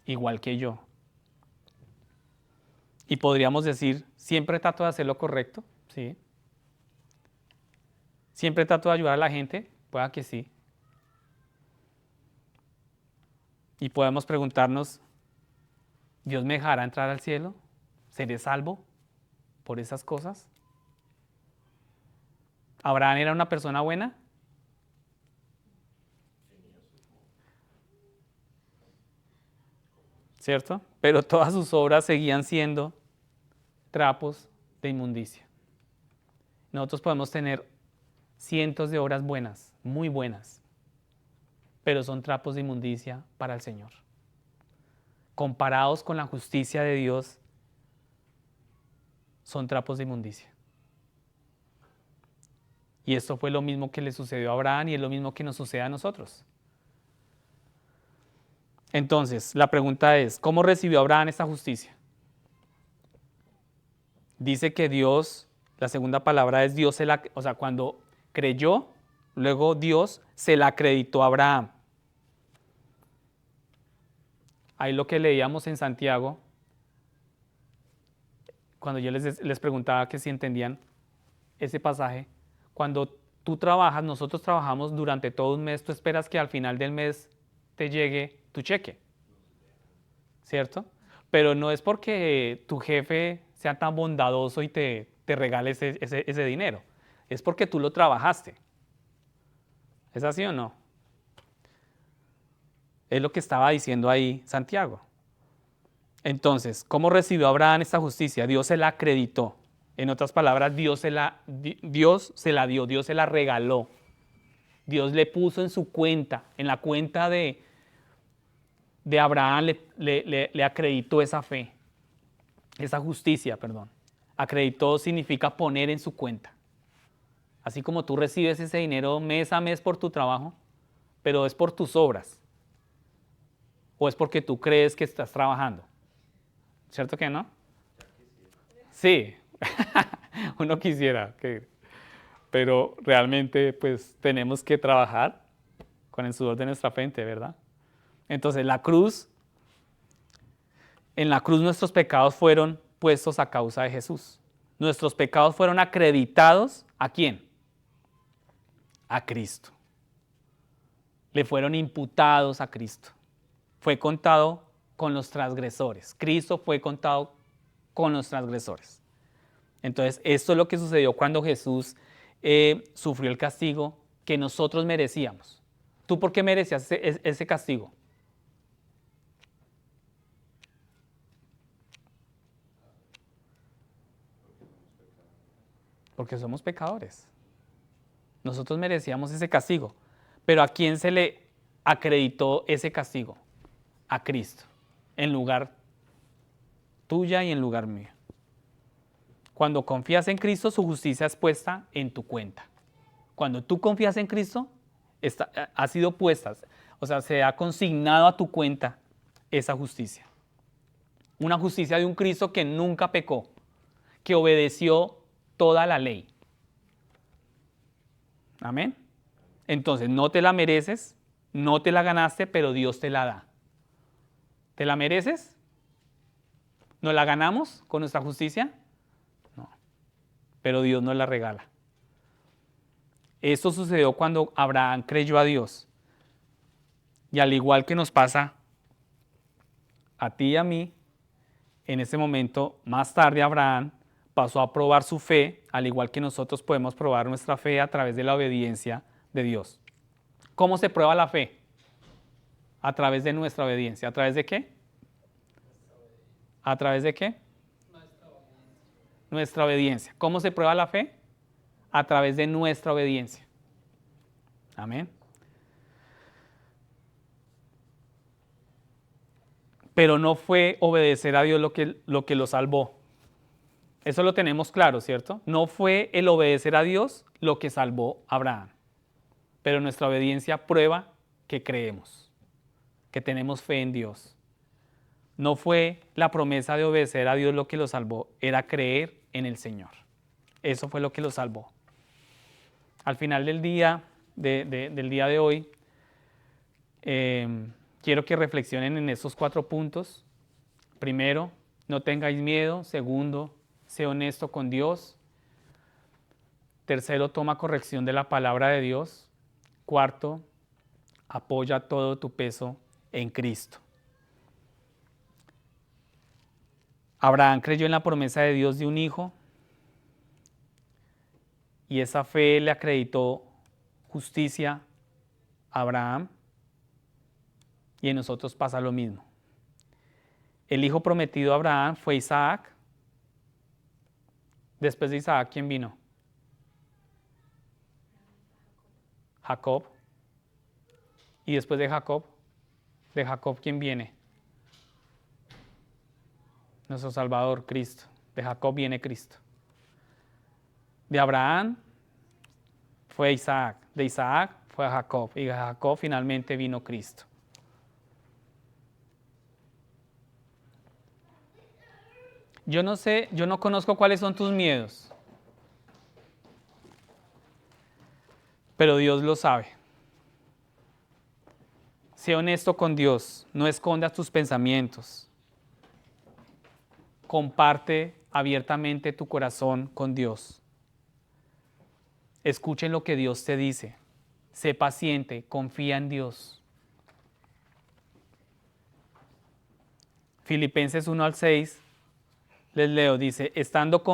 igual que yo. Y podríamos decir, siempre trato de hacer lo correcto, ¿sí? Siempre trato de ayudar a la gente, pueda que sí. Y podemos preguntarnos, ¿Dios me dejará entrar al cielo? ¿Seré salvo por esas cosas? ¿Abraham era una persona buena? ¿Cierto? Pero todas sus obras seguían siendo trapos de inmundicia. Nosotros podemos tener cientos de obras buenas, muy buenas, pero son trapos de inmundicia para el Señor. Comparados con la justicia de Dios, son trapos de inmundicia. Y esto fue lo mismo que le sucedió a Abraham y es lo mismo que nos sucede a nosotros. Entonces, la pregunta es, ¿cómo recibió Abraham esta justicia? Dice que Dios, la segunda palabra es Dios, o sea, cuando creyó, luego Dios se la acreditó a Abraham. Ahí lo que leíamos en Santiago, cuando yo les preguntaba que si entendían ese pasaje, cuando tú trabajas, nosotros trabajamos durante todo un mes, tú esperas que al final del mes te llegue tu cheque. ¿cierto? Pero no es porque tu jefe sea tan bondadoso y te regale ese dinero. Es porque tú lo trabajaste. ¿Es así o no? Es lo que estaba diciendo ahí Santiago. Entonces, ¿cómo recibió Abraham esta justicia? Dios se la acreditó. En otras palabras, Dios se la dio, Dios se la regaló. Dios le puso en su cuenta, en la cuenta de Abraham le acreditó esa fe, esa justicia, perdón. Acreditó significa poner en su cuenta. Así como tú recibes ese dinero mes a mes por tu trabajo, pero es por tus obras. O es porque tú crees que estás trabajando. ¿Cierto que no? Sí, uno quisiera, pero realmente pues tenemos que trabajar con el sudor de nuestra frente, ¿verdad? Entonces en la cruz nuestros pecados fueron puestos a causa de Jesús. Nuestros pecados fueron acreditados ¿a quién? A Cristo. Le fueron imputados a Cristo. Fue contado con los transgresores. Cristo fue contado con los transgresores. Entonces, esto es lo que sucedió cuando Jesús sufrió el castigo que nosotros merecíamos. ¿Tú por qué merecías ese castigo? Porque somos pecadores. Nosotros merecíamos ese castigo. Pero ¿a quién se le acreditó ese castigo? A Cristo, en lugar tuya y en lugar mío. Cuando confías en Cristo, su justicia es puesta en tu cuenta. Cuando tú confías en Cristo, ha sido puesta, o sea, se ha consignado a tu cuenta esa justicia. Una justicia de un Cristo que nunca pecó, que obedeció toda la ley. Amén. Entonces, no te la mereces, no te la ganaste, pero Dios te la da. ¿Te la mereces? ¿Nos la ganamos con nuestra justicia? No, pero Dios nos la regala. Esto sucedió cuando Abraham creyó a Dios. Y al igual que nos pasa a ti y a mí, en ese momento, más tarde Abraham pasó a probar su fe, al igual que nosotros podemos probar nuestra fe a través de la obediencia de Dios. ¿Cómo se prueba la fe? A través de nuestra obediencia. ¿A través de qué? ¿A través de qué? Nuestra obediencia. ¿Cómo se prueba la fe? A través de nuestra obediencia. Amén. Pero no fue obedecer a Dios lo que lo salvó. Eso lo tenemos claro, ¿cierto? No fue el obedecer a Dios lo que salvó a Abraham. Pero nuestra obediencia prueba que creemos, que tenemos fe en Dios. No fue la promesa de obedecer a Dios lo que lo salvó, era creer en el Señor. Eso fue lo que lo salvó. Al final del día de hoy, quiero que reflexionen en estos 4 puntos. Primero, no tengáis miedo. Segundo, sé honesto con Dios. Tercero, toma corrección de la palabra de Dios. Cuarto, apoya todo tu peso en Cristo. Abraham creyó en la promesa de Dios de un hijo y esa fe le acreditó justicia a Abraham y en nosotros pasa lo mismo. El hijo prometido a Abraham fue Isaac. Después de Isaac, ¿quién vino? Jacob. Y después de Jacob, ¿quién viene? Nuestro Salvador, Cristo. De Jacob viene Cristo. De Abraham fue Isaac. De Isaac fue Jacob. Y de Jacob finalmente vino Cristo. Yo no sé, yo no conozco cuáles son tus miedos. Pero Dios lo sabe. Sé honesto con Dios. No escondas tus pensamientos. Comparte abiertamente tu corazón con Dios. Escuchen lo que Dios te dice. Sé paciente, confía en Dios. Filipenses 1 al 6, les leo, dice, estando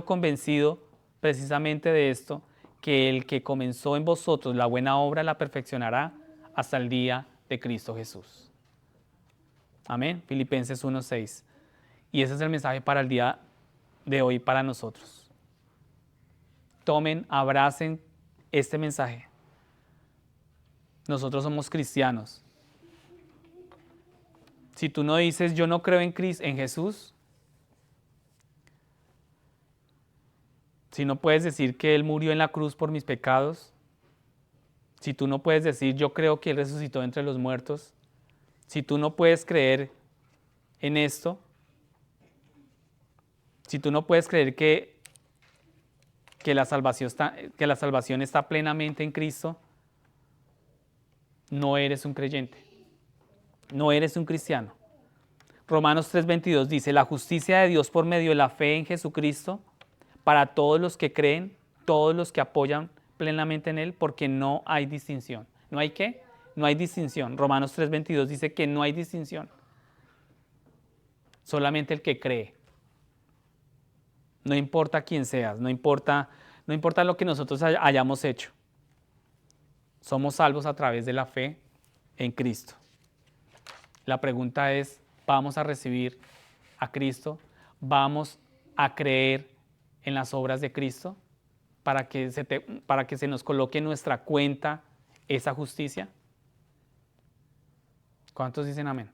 convencido precisamente de esto, que el que comenzó en vosotros la buena obra la perfeccionará hasta el día de Cristo Jesús. Amén. Filipenses 1, 6. Y ese es el mensaje para el día de hoy para nosotros. Tomen, abracen este mensaje. Nosotros somos cristianos. Si tú no dices, yo no creo en Jesús, si no puedes decir que Él murió en la cruz por mis pecados, si tú no puedes decir, yo creo que Él resucitó entre los muertos, si tú no puedes creer en esto, si tú no puedes creer que la salvación está plenamente en Cristo, no eres un creyente, no eres un cristiano. Romanos 3:22 dice, la justicia de Dios por medio de la fe en Jesucristo, para todos los que creen, todos los que apoyan plenamente en Él, porque no hay distinción. ¿No hay qué? No hay distinción. Romanos 3:22 dice que no hay distinción. Solamente el que cree. No importa quién seas, no importa lo que nosotros hayamos hecho. Somos salvos a través de la fe en Cristo. La pregunta es, ¿vamos a recibir a Cristo? ¿Vamos a creer en las obras de Cristo para que se nos coloque en nuestra cuenta esa justicia? ¿Cuántos dicen amén?